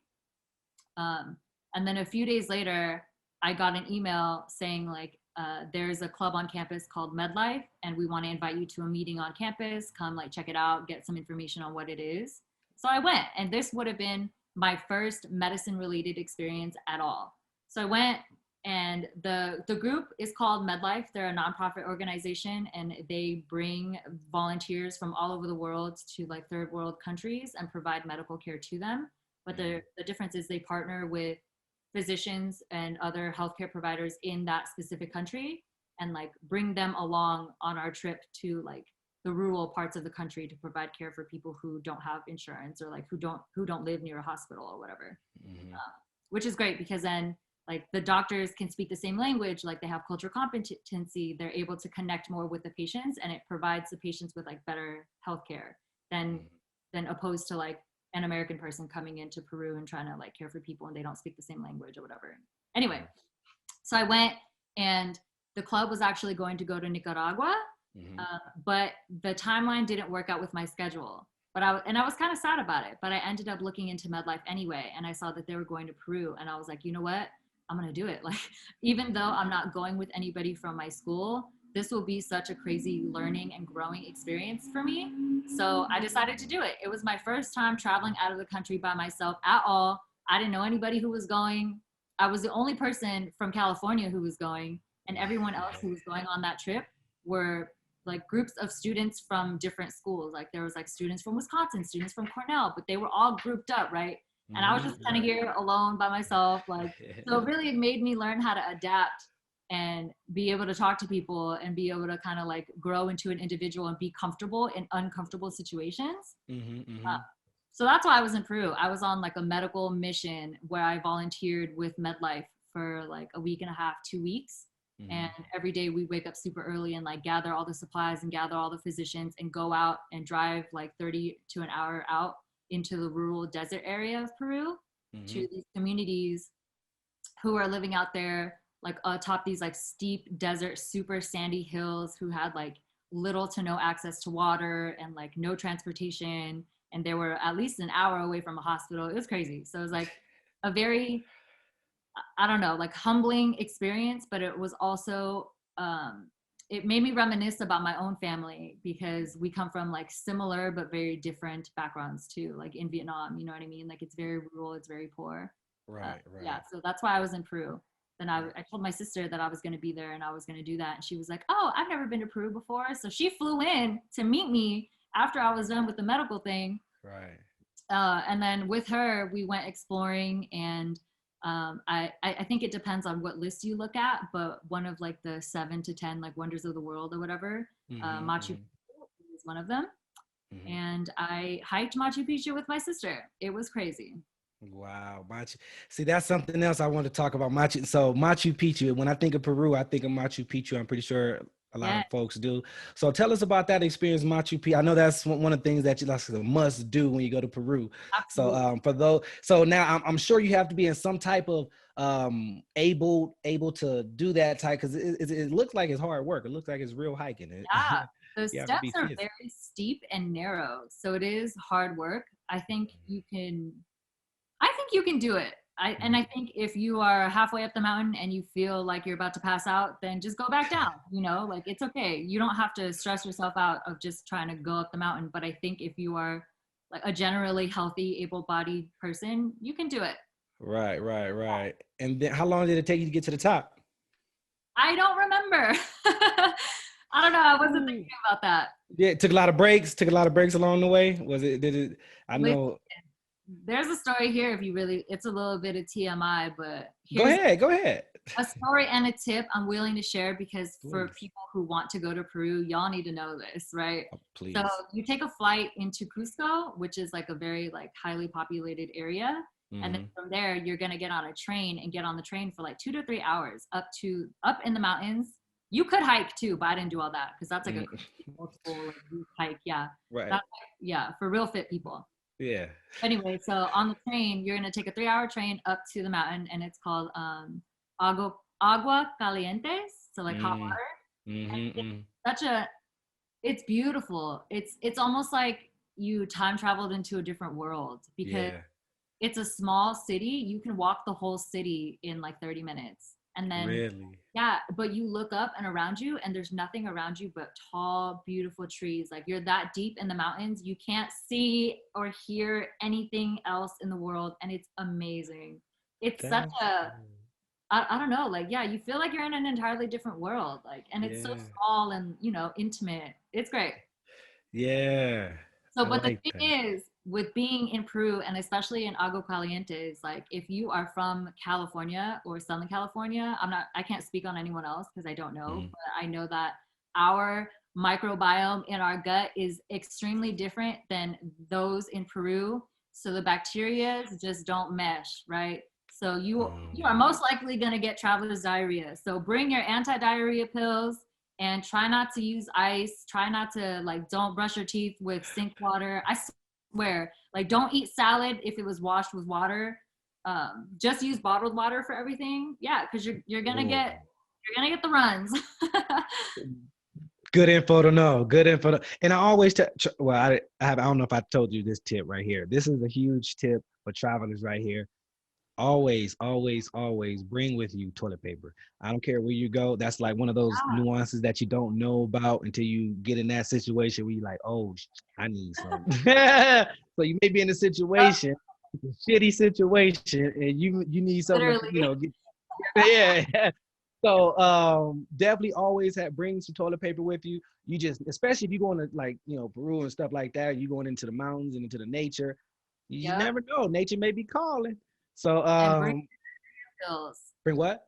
Um, and then a few days later, I got an email saying like, there's a club on campus called Medlife, and we want to invite you to a meeting on campus. Come like check it out, get some information on what it is. So I went, and this would have been my first medicine related experience at all. So I went, and the group is called Medlife. They're a nonprofit organization, and they bring volunteers from all over the world to like third world countries and provide medical care to them. But the difference is they partner with physicians and other healthcare providers in that specific country and like bring them along on our trip to like the rural parts of the country to provide care for people who don't have insurance or like who don't live near a hospital or whatever. Mm-hmm. Which is great because then like the doctors can speak the same language, like they have cultural competency, they're able to connect more with the patients, and it provides the patients with like better healthcare than opposed to like an American person coming into Peru and trying to like care for people and they don't speak the same language or whatever. Anyway, so I went, and the club was actually going to go to Nicaragua, but the timeline didn't work out with my schedule. But I was kind of sad about it, but I ended up looking into Medlife anyway, and I saw that they were going to Peru, and I was like, you know what? I'm gonna do it. Like, even though I'm not going with anybody from my school, this will be such a crazy learning and growing experience for me. So I decided to do it. It was my first time traveling out of the country by myself at all. I didn't know anybody who was going. I was the only person from California who was going, and everyone else who was going on that trip were like groups of students from different schools. Like there was like students from Wisconsin, students from Cornell, but they were all grouped up, right? And I was just kind of here alone by myself. Like, so really it made me learn how to adapt and be able to talk to people and be able to kind of like grow into an individual and be comfortable in uncomfortable situations. So that's why I was in Peru. I was on like a medical mission where I volunteered with Medlife for like a week and a half, 2 weeks. And every day we wake up super early and like gather all the supplies and gather all the physicians and go out and drive like 30 to an hour out into the rural desert area of Peru to these communities who are living out there like atop these like steep desert, super sandy hills, who had like little to no access to water and like no transportation. And they were at least an hour away from a hospital. It was crazy. So it was like a very, I don't know, like humbling experience, but it was also, it made me reminisce about my own family because we come from like similar but very different backgrounds too. Like in Vietnam, you know what I mean? Like it's very rural, it's very poor. Right. Yeah, so that's why I was in Peru. Then I told my sister that I was going to be there and I was going to do that. And she was like, oh, I've never been to Peru before. So she flew in to meet me after I was done with the medical thing. Right. And then with her, we went exploring, and I think it depends on what list you look at, but one of like the 7 to 10 like wonders of the world or whatever, Machu Picchu is one of them. And I hiked Machu Picchu with my sister. It was crazy. Wow, Machu. See, that's something else I want to talk about. Machu. So Machu Picchu. When I think of Peru, I think of Machu Picchu. I'm pretty sure a lot Yeah, of folks do. So tell us about that experience, Machu Picchu. I know that's one of the things that you like a must do when you go to Peru. So absolutely. for those, so now I'm sure you have to be in some type of able to do that type, because it looks like it's hard work. It looks like it's real hiking. Yeah, the You have to steps be are fit. very steep and narrow, so it is hard work. I think you can do it. I think if you are halfway up the mountain and you feel like you're about to pass out, then just go back down. Like it's okay. You don't have to stress yourself out of just trying to go up the mountain. But I think if you are like a generally healthy, able-bodied person, you can do it. Right. And then how long did it take you to get to the top? I don't remember. I don't know. I wasn't thinking about that. Yeah, took a lot of breaks. Took a lot of breaks along the way. Did it? I know. There's a story here if you really, it's a little bit of TMI, but Go ahead. a story and a tip I'm willing to share because for Please. people who want to go to Peru, y'all need to know this, right? Oh, please. So you take a flight into Cusco, which is like a very like highly populated area. And then from there, you're going to get on a train and get on the train for like 2 to 3 hours up in the mountains. You could hike too, but I didn't do all that because that's like a multiple like, hike. Yeah. Right. That's for real fit people. Yeah. Anyway, so on the train, you're going to take a 3-hour train up to the mountain, and it's called agua caliente, so like hot water. It's beautiful. It's almost like you time traveled into a different world because it's a small city. You can walk the whole city in like 30 minutes. And then, but you look up and around you and there's nothing around you but tall, beautiful trees. Like you're that deep in the mountains. You can't see or hear anything else in the world. And it's amazing. It's such a, I don't know, like, yeah, you feel like you're in an entirely different world. Like, and it's so small and, intimate. It's great. Yeah. So, but the thing is, with being in Peru and especially in Agua Caliente, is like if you are from California or Southern California, I can't speak on anyone else because I don't know, but I know that our microbiome in our gut is extremely different than those in Peru. So the bacteria just don't mesh, right? So you are most likely going to get traveler's diarrhea. So bring your anti-diarrhea pills. And try not to use ice. Try not to don't brush your teeth with sink water. I swear, don't eat salad if it was washed with water. Just use bottled water for everything. Yeah, because you're gonna get the runs. Good info to know. And I always I don't know if I told you this tip right here. This is a huge tip for travelers right here. Always bring with you toilet paper. I don't care where you go. That's like one of those nuances that you don't know about until you get in that situation where you're like, oh, I need some. So you may be in a situation, a shitty situation, and you need something, So definitely always bring some toilet paper with you. You just, especially if you're going to Peru and stuff like that, you're going into the mountains and into the nature. You never know. Nature may be calling. So bring pills. Bring what?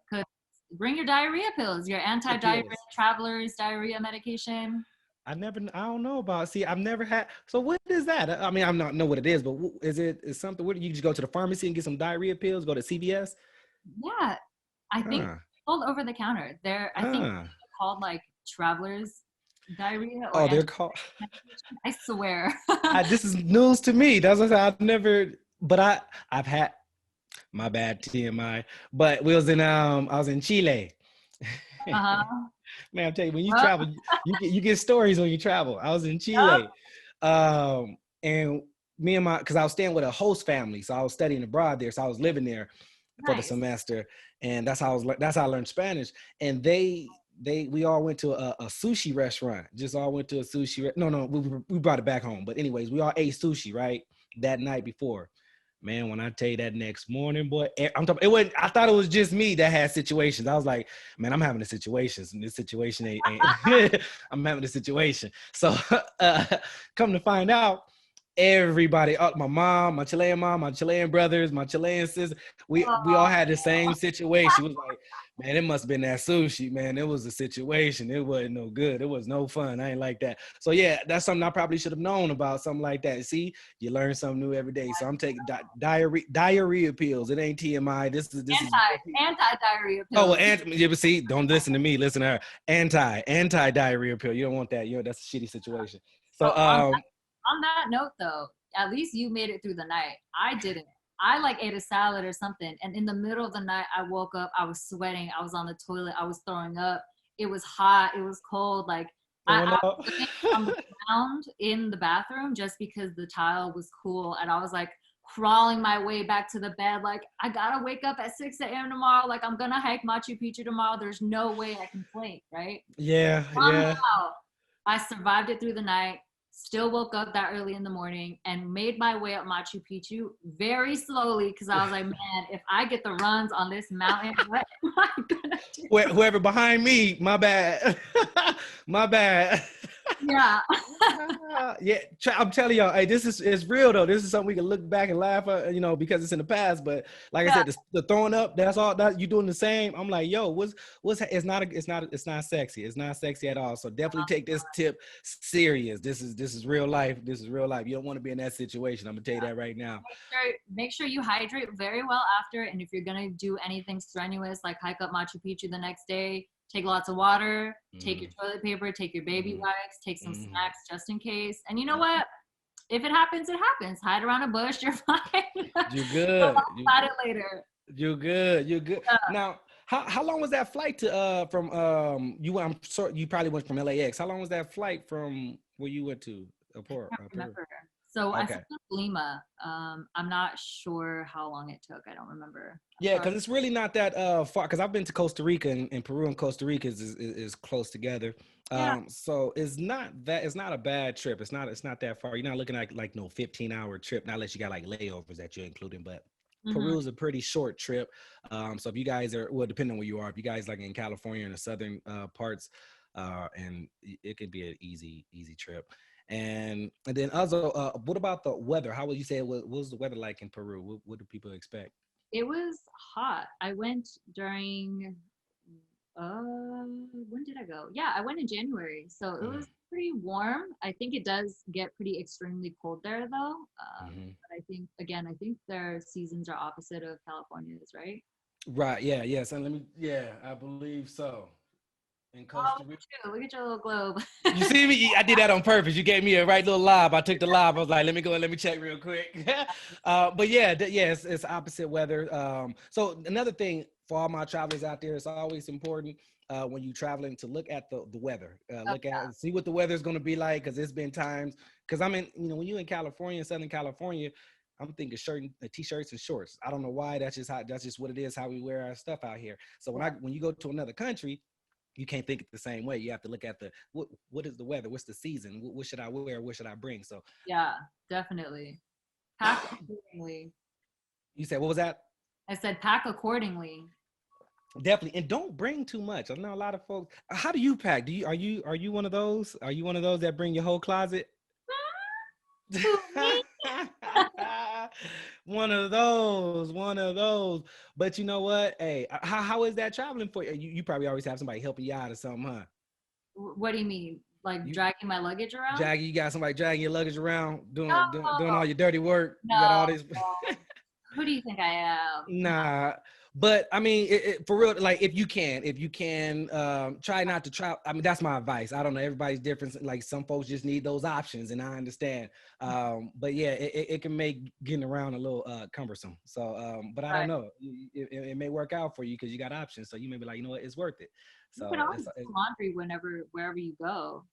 Bring your diarrhea pills, your anti-diarrhea traveler's diarrhea medication. I don't know about. See, I've never had. So what is that? I mean, I don't know what it is, but is something? What, you just go to the pharmacy and get some diarrhea pills? Go to CVS? Yeah, I think sold over the counter. I think they're called traveler's diarrhea. Or they're called. I swear. This is news to me. That's what I've never. But I've had. My bad, TMI. But I was in Chile. Man, I'm telling you, when you travel, you get stories when you travel. I was in Chile, and me and because I was staying with a host family, so I was studying abroad there, so I was living there for the semester, and that's how I learned Spanish. And we all went to a sushi restaurant. Just all went to a sushi. No, we brought it back home. But anyways, we all ate sushi right that night before. Man, when I tell you that next morning, boy, I thought it was just me that had situations. I was like, man, I'm having a situation. And this situation ain't I'm having a situation. So come to find out, everybody, my mom, my Chilean brothers, my Chilean sister, we all had the same situation. It was like, Man, it must have been that sushi, man. It was a situation. It wasn't no good. It was no fun. I ain't like that. So yeah, that's something I probably should have known about, something like that. See, you learn something new every day. So I'm taking diarrhea pills. It ain't TMI. This is Anti-diarrhea oh well, pills. you ever see? Don't listen to me. Listen to her. Anti-diarrhea pill. You don't want that. That's a shitty situation. So So on that note, though, at least you made it through the night. I didn't. I like ate a salad or something, and in the middle of the night, I woke up. I was sweating. I was on the toilet. I was throwing up. It was hot. It was cold. Like I was laying on the ground in the bathroom just because the tile was cool, and I was like crawling my way back to the bed. Like I gotta wake up at 6 a.m. tomorrow. Like I'm gonna hike Machu Picchu tomorrow. There's no way I can blink, right? yeah. Somehow, I survived it through the night. Still woke up that early in the morning and made my way up Machu Picchu very slowly because I was like, man, if I get the runs on this mountain, what am I gonna do? Whoever behind me, my bad. My bad. Yeah. Yeah, I'm telling y'all, hey, this is it's real though. This is something we can look back and laugh at, because it's in the past. But like I said, the throwing up, that's all that you doing the same. I'm like, yo, what's it's not sexy. It's not sexy at all. So definitely take this tip serious. This is real life. This is real life. You don't want to be in that situation. I'm gonna tell you that right now. Make sure you hydrate very well after. And if you're gonna do anything strenuous, like hike up Machu Picchu the next day, take lots of water, take your toilet paper, take your baby wipes, take some snacks just in case. And you know what? If it happens, it happens. Hide around a bush, you're fine. You're good. We'll talk about it later. You're good. You're good. Now, how long was that flight to from you? I'm sorry, you probably went from LAX. How long was that flight from where you went to? I can't remember. So I flew to Lima. I'm not sure how long it took. I don't remember. Yeah, because it's really not that far. Because I've been to Costa Rica, and Peru and Costa Rica is close together. So it's not a bad trip. It's not that far. You're not looking at like no 15-hour trip, not unless you got like layovers that you're including. But Peru is a pretty short trip. So if you guys are, well, depending on where you are, if you guys like in California in the southern parts, and it could be an easy trip. And then also, what about the weather? How would you say what was the weather like in Peru? What do people expect? It was hot. I went during, when did I go? Yeah, I went in January. So it was pretty warm. I think it does get pretty extremely cold there though. But I think their seasons are opposite of California's, right? Right. Yeah. Yes. And I believe so. In Costa Rica. Look at your little globe. You see me? I did that on purpose. You gave me a right little lob. I took the lob. I was like, let me go and let me check real quick. But it's opposite weather. So another thing for all my travelers out there, it's always important when you're traveling to look at the weather. Look at and see what the weather is going to be like, because it's been times. Because I'm in, when you're in California, Southern California, I'm thinking t-shirts and shorts. I don't know why. That's just what it is. How we wear our stuff out here. So when you go to another country, you can't think it the same way. You have to look at what is the weather? What's the season? What should I wear? What should I bring? So yeah, definitely. Pack accordingly. You said, what was that? I said pack accordingly. Definitely. And don't bring too much. I know a lot of folks. How do you pack? Are you one of those? Are you one of those that bring your whole closet? One of those. But you know what? Hey, how is that traveling for you? You probably always have somebody helping you out or something, huh? What do you mean? Like dragging my luggage around? You got somebody dragging your luggage around, doing all your dirty work. No, you got all this. Who do you think I am? Nah. But I mean, for real, like if you can, try not to travel. I mean, that's my advice. I don't know, everybody's different. Like some folks just need those options, and I understand. But yeah, it can make getting around a little cumbersome. So, but I don't know. It may work out for you because you got options. So you may be like, you know what, it's worth it. So you can always do laundry wherever you go.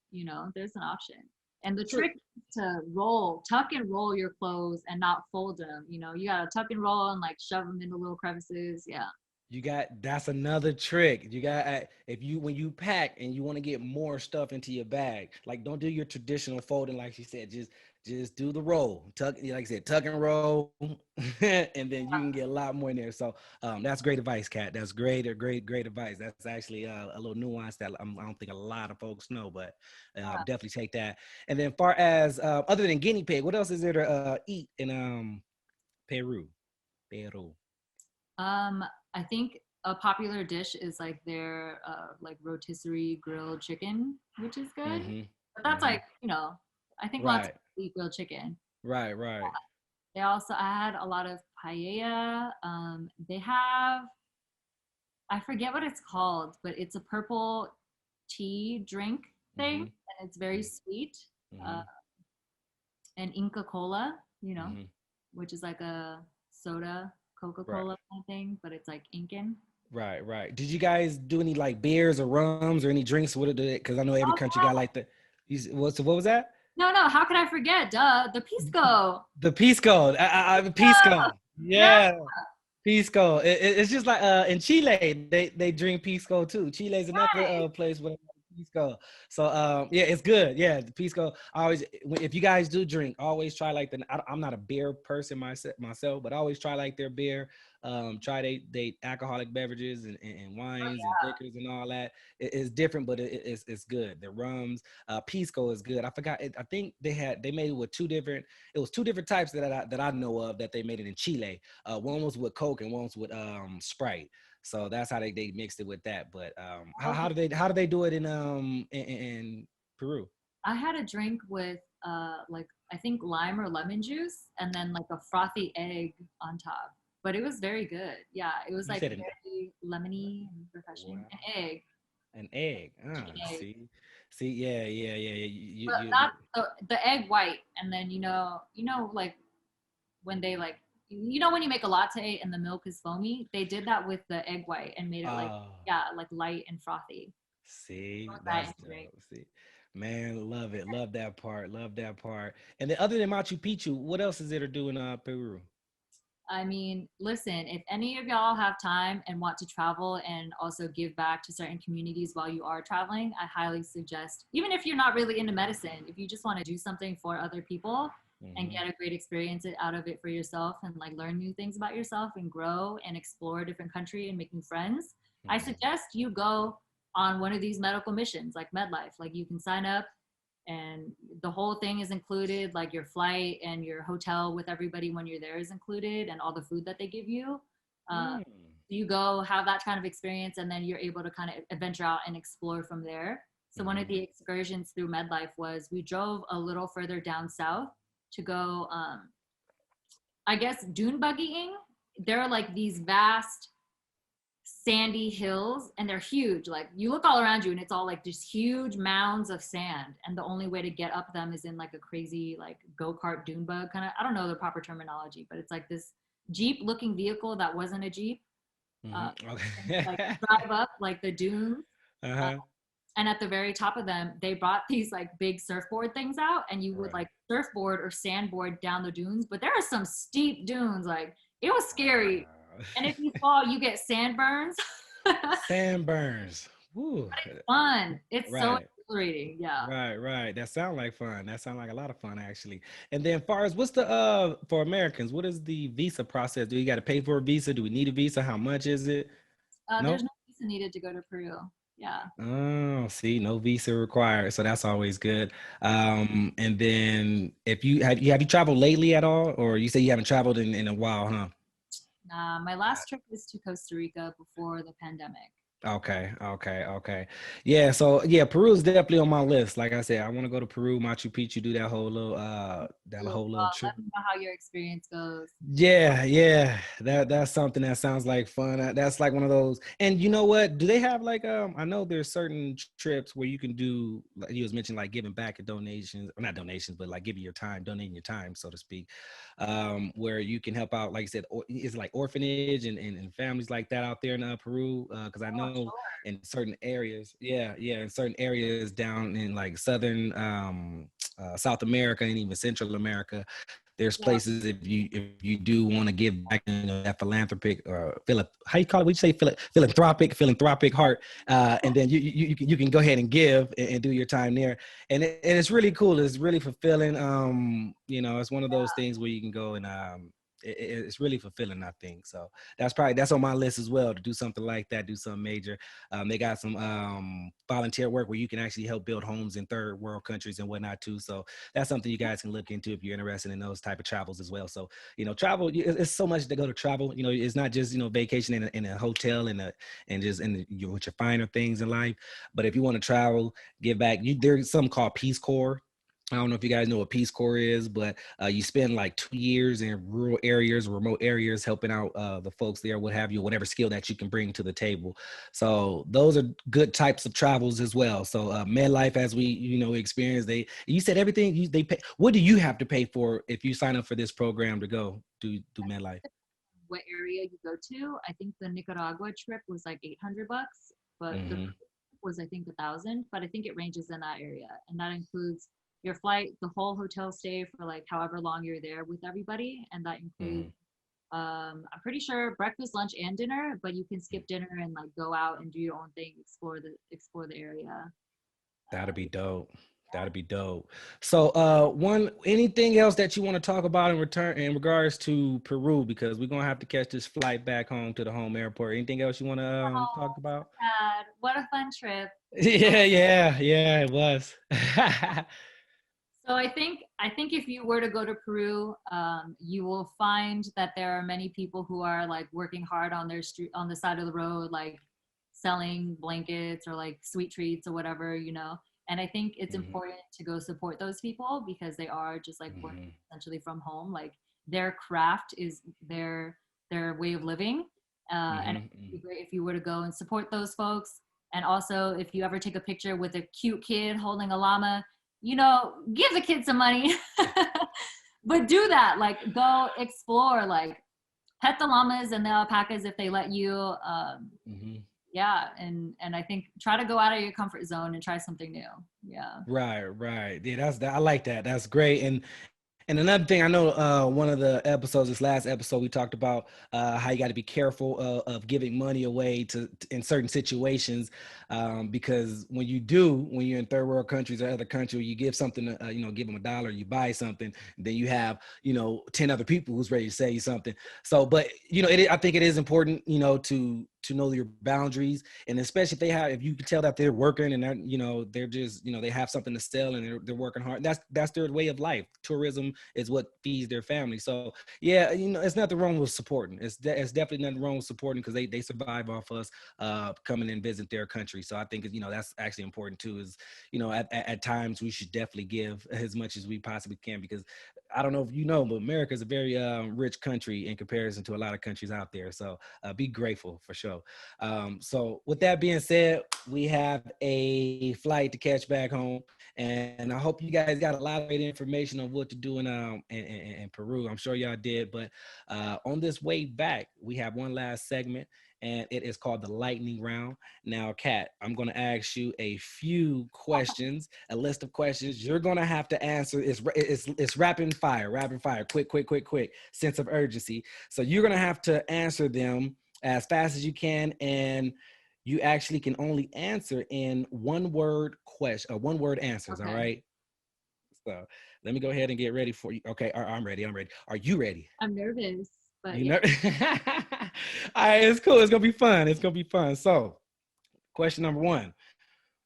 There's an option. And the trick is to tuck and roll your clothes and not fold them. You gotta tuck and roll and like shove them into little crevices. Yeah. That's another trick. When you pack and you want to get more stuff into your bag, like don't do your traditional folding, like she said, just do the roll, tuck, like I said, tuck and roll, and then you can get a lot more in there. So that's great advice, Kat. That's great advice. That's actually a little nuance that I don't think a lot of folks know, but definitely take that. And then far as other than guinea pig, what else is there to eat in Peru? I think a popular dish is like their like rotisserie grilled chicken, which is good. Mm-hmm. But that's Mm-hmm. like, I think lots of Right. people eat grilled chicken. Right. Right. They also, I had a lot of paella. They have, I forget what it's called, but it's a purple tea drink thing, Mm-hmm. and it's very sweet. Mm-hmm. Uh, and Inca Cola, Mm-hmm. which is like a soda, Right. Coca-Cola kind of thing, but it's like Incan. Right. Right. Did you guys do any like beers or rums or any drinks with it? Because I know every Oh, country got yeah. like the. What was that? No, no, how could I forget? Duh, the pisco. The Pisco. Pisco. Yeah. Yeah. Pisco. It's just like in Chile, they drink Pisco too. Chile is another place where they have Pisco. So yeah, it's good. Yeah, the Pisco. I always, if you guys do drink, always try like I'm not a beer person myself, but I always try like their beer. Try they alcoholic beverages and wines and liquors and all that. It's different, but it's good. The rums, Pisco is good. I forgot. I think they made it with two different. It was two different types that I know of that they made it in Chile. One was with Coke and one was with Sprite. So that's how they mixed it with that. But how do they do it in Peru? I had a drink with like I think lime or lemon juice and then like a frothy egg on top. But it was very good. Yeah, it was You like said very lemony and refreshing. wow, An egg, an egg. chicken egg. See, yeah. But not the egg white. And then like when they like when you make a latte and the milk is foamy, they did that with the egg white and made it like oh, like light and frothy. see, Put that that's in the drink. dope. See, man, love it, love that part, love that part. And then other than Machu Picchu, what else is there to do in Peru? I mean, listen, if any of y'all have time and want to travel and also give back to certain communities while you are traveling, I highly suggest, even if you're not really into medicine, if you just want to do something for other people and Mm-hmm. get a great experience out of it for yourself and like learn new things about yourself and grow and explore a different country and make new friends, I Mm-hmm. suggest you go on one of these medical missions like Medlife. Like you can sign up and the whole thing is included, like your flight and your hotel with everybody when you're there is included, and all the food that they give you. Mm. You go have that kind of experience, and then you're able to kind of venture out and explore from there. So one of Mm-hmm. the excursions through Medlife was we drove a little further down south to go, I guess, dune buggying. There are like these vast sandy hills and they're huge. Like you look all around you and it's all like just huge mounds of sand, and the only way to get up them is in like a crazy like go-kart dune bug kind of, I don't know the proper terminology, but it's like this jeep looking vehicle that wasn't a jeep. Mm-hmm. And you, like Okay. drive up like the dunes, uh, Uh-huh. and at the very top of them they brought these like big surfboard things out, and you would Right. like surfboard or sandboard down the dunes, but there are some steep dunes, like it was scary. And if you fall you get sandburns. Sand burns. Woo. Fun. It's so Right. exhilarating. Yeah. Right. That sounds like fun. That sounds like a lot of fun actually. And then far as what's the for Americans, what is the visa process? Do you got to pay for a visa? Do we need a visa? How much is it? There's Nope. no visa needed to go to Peru. Yeah. Oh, see, no visa required. So that's always good. And then if you traveled lately at all, or you say you haven't traveled in a while, huh? My last trip was to Costa Rica before the pandemic. Okay. Yeah, so yeah, Peru is definitely on my list. Like I said, I want to go to Peru, Machu Picchu, do that Cool. whole little Let trip. me know how your experience goes. Yeah. That's something that sounds like fun. That's like one of those. And you know what? Do they have like I know there's certain trips where you can do like you was mentioning like giving back at donations, or not donations, but like giving your time, donating your time, so to speak. Where you can help out, like you said, it's like orphanage and families like that out there in Peru. Because I Oh, know sure. in certain areas, in certain areas down in like southern South America and even Central America, there's Yeah. places if you do want to give back, that philanthropic or how you call it? We say philanthropic heart, and then you can go ahead and give and do your time there, and it's really cool. It's really fulfilling. It's one of those things where you can go and it's really fulfilling, I think. So that's on my list as well, to do something like that, do something major. They got some volunteer work where you can actually help build homes in third world countries and whatnot too. So that's something you guys can look into if you're interested in those type of travels as well. So travel, it's so much to go to travel. It's not just vacation in a hotel and just with your finer things in life. But if you want to travel, give back. There's something called Peace Corps. I don't know if you guys know what Peace Corps is, but you spend like 2 years in rural areas, remote areas, helping out the folks there, what have you, whatever skill that you can bring to the table. So those are good types of travels as well. So Medlife, as we experience, you said everything they pay. What do you have to pay for if you sign up for this program to go do Medlife? What area you go to? I think the Nicaragua trip was like $800, but the was I think 1,000. But I think it ranges in that area, and that includes your flight, the whole hotel stay for like however long you're there with everybody, and that includes I'm pretty sure breakfast, lunch, and dinner, but you can skip dinner and like go out and do your own thing, explore the area. That'd be dope. That'd be dope. So anything else that you want to talk about in regards to Peru, because we're gonna have to catch this flight back home to the home airport. Anything else you want to talk about? Dad, what a fun trip. Yeah, it was. So I think if you were to go to Peru, you will find that there are many people who are like working hard on their street, on the side of the road, like selling blankets or like sweet treats or whatever, And I think it's important to go support those people because they are just like working essentially from home. Like their craft is their way of living, and it would be great if you were to go and support those folks. And also, if you ever take a picture with a cute kid holding a llama, give the kid some money. But do that, like go explore, like pet the llamas and the alpacas if they let you. Yeah, and I think try to go out of your comfort zone and try something new. Yeah. Right. Yeah, I like that. That's great. And another thing, I know one of the episodes, this last episode, we talked about how you got to be careful of giving money away in certain situations, because when you're in third world countries or other countries, you give something, give them $1, you buy something, then you have 10 other people who's ready to say something. So, but I think it is important, to know your boundaries, and especially if you can tell that they're working and they're just they have something to sell and they're working hard. That's their way of life. Tourism is what feeds their family. So yeah, it's nothing wrong with supporting. It's definitely nothing wrong with supporting, because they survive off us coming and visit their country. So I think that's actually important too. Is at times we should definitely give as much as we possibly can, because I don't know if but America is a very rich country in comparison to a lot of countries out there. So be grateful for sure. So with that being said, we have a flight to catch back home, and I hope you guys got a lot of great information on what to do in Peru. I'm sure y'all did, but on this way back, we have one last segment, and it is called the lightning round. Now, Kat, I'm going to ask you a few questions, a list of questions. You're going to have to answer. It's rapid fire, quick, sense of urgency. So you're going to have to answer them as fast as you can, and you actually can only answer in one word answers. Okay. All right. So let me go ahead and get ready for you. Okay, I'm ready. Are you ready? I'm nervous, but All right, it's cool. It's gonna be fun. So, question number 1: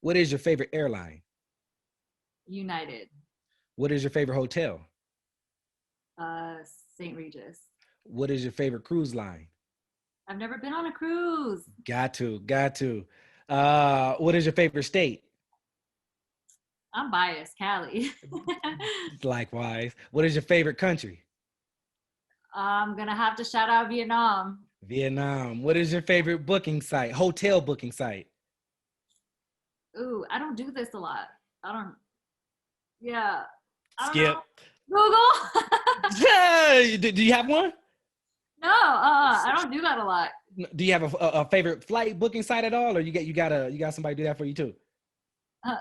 what is your favorite airline? United. What is your favorite hotel? St. Regis. What is your favorite cruise line? I've never been on a cruise. Got to. What is your favorite state? I'm biased, Cali. Likewise. What is your favorite country? I'm gonna have to shout out Vietnam. Vietnam. What is your favorite hotel booking site? Ooh, I don't do this a lot. Yeah. Skip. Google. Do you have one? No, I don't do that a lot. Do you have a favorite flight booking site at all, or you got somebody do that for you too?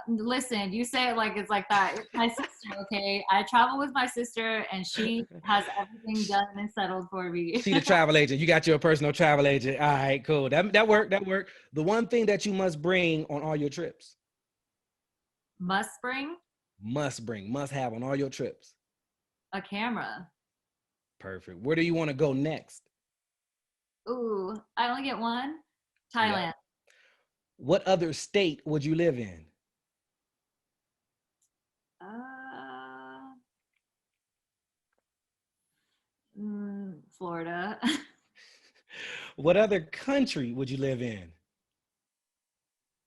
Listen, you say it like it's like that. It's my sister, okay? I travel with my sister, and she has everything done and settled for me. She's a travel agent. You got your personal travel agent. All right, cool. That worked. The one thing that you must bring on all your trips. Must bring. Must have on all your trips. A camera. Perfect. Where do you want to go next? Ooh, I only get one. Thailand. Yep. What other state would you live in? Florida. What other country would you live in?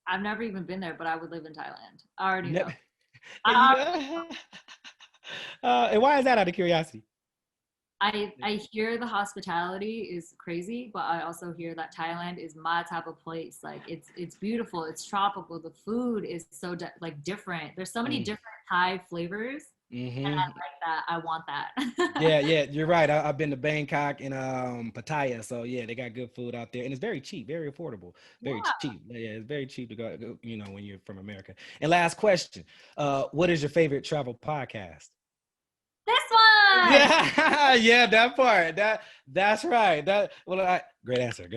I've never even been there, but I would live in Thailand. I already know. And why is that, out of curiosity? I hear the hospitality is crazy, but I also hear that Thailand is my type of place. Like it's beautiful, it's tropical. The food is so like different. There's so many different Thai flavors, and I like that. I want that. Yeah, you're right. I've been to Bangkok and Pattaya, so yeah, they got good food out there, and it's very cheap, very affordable, very cheap. Yeah, it's very cheap to go. You know, when you're from America. And last question, what is your favorite travel podcast? This one. Yeah, that part. That's right. Great answer.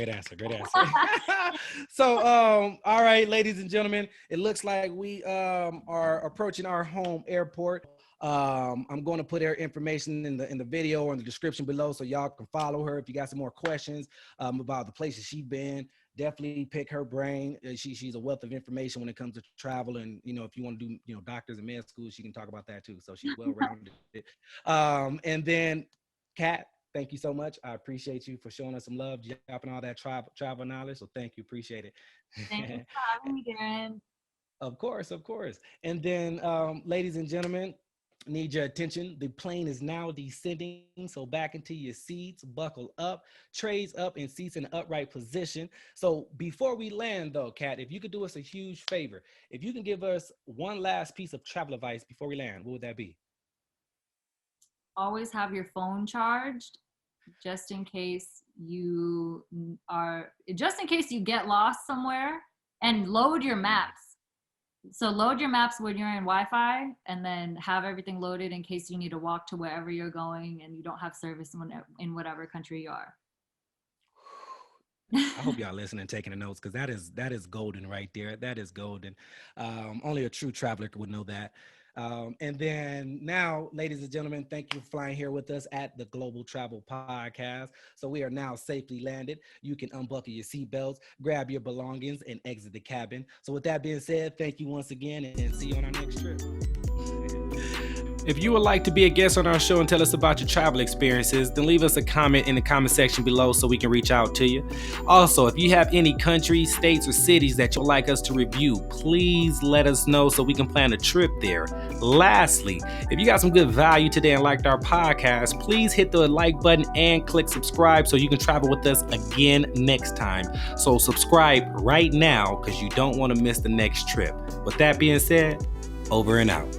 So, all right, ladies and gentlemen, it looks like we are approaching our home airport. I'm going to put her information in the video or in the description below, so y'all can follow her if you got some more questions about the places she's been. Definitely pick her brain. She's a wealth of information when it comes to travel, and if you want to do doctors and med school, she can talk about that too. So she's well rounded. And then, Kat, thank you so much. I appreciate you for showing us some love, dropping all that travel knowledge. So thank you, appreciate it. Thank you for having me, Darren. Of course. And then, ladies and gentlemen, need your attention. The plane is now descending, so back into your seats, buckle up, trays up, and seats in upright position. So before we land though, Kat, if you could do us a huge favor, if you can give us one last piece of travel advice before we land, what would that be? Always have your phone charged, just in case you get lost somewhere, and load your maps. So load your maps when you're in Wi-Fi, and then have everything loaded in case you need to walk to wherever you're going and you don't have service in whatever country you are. I hope y'all listening and taking the notes, because that is golden right there. That is golden. Only a true traveler would know that. And then now, ladies and gentlemen, thank you for flying here with us at the Global Travel Podcast. So we are now safely landed. You can unbuckle your seatbelts, grab your belongings, and exit the cabin. So with that being said, thank you once again, and see you on our next trip. If you would like to be a guest on our show and tell us about your travel experiences, then leave us a comment in the comment section below so we can reach out to you. Also, if you have any countries, states, or cities that you'd like us to review, please let us know so we can plan a trip there. Lastly, if you got some good value today and liked our podcast, please hit the like button and click subscribe so you can travel with us again next time. So subscribe right now, because you don't want to miss the next trip. With that being said, over and out.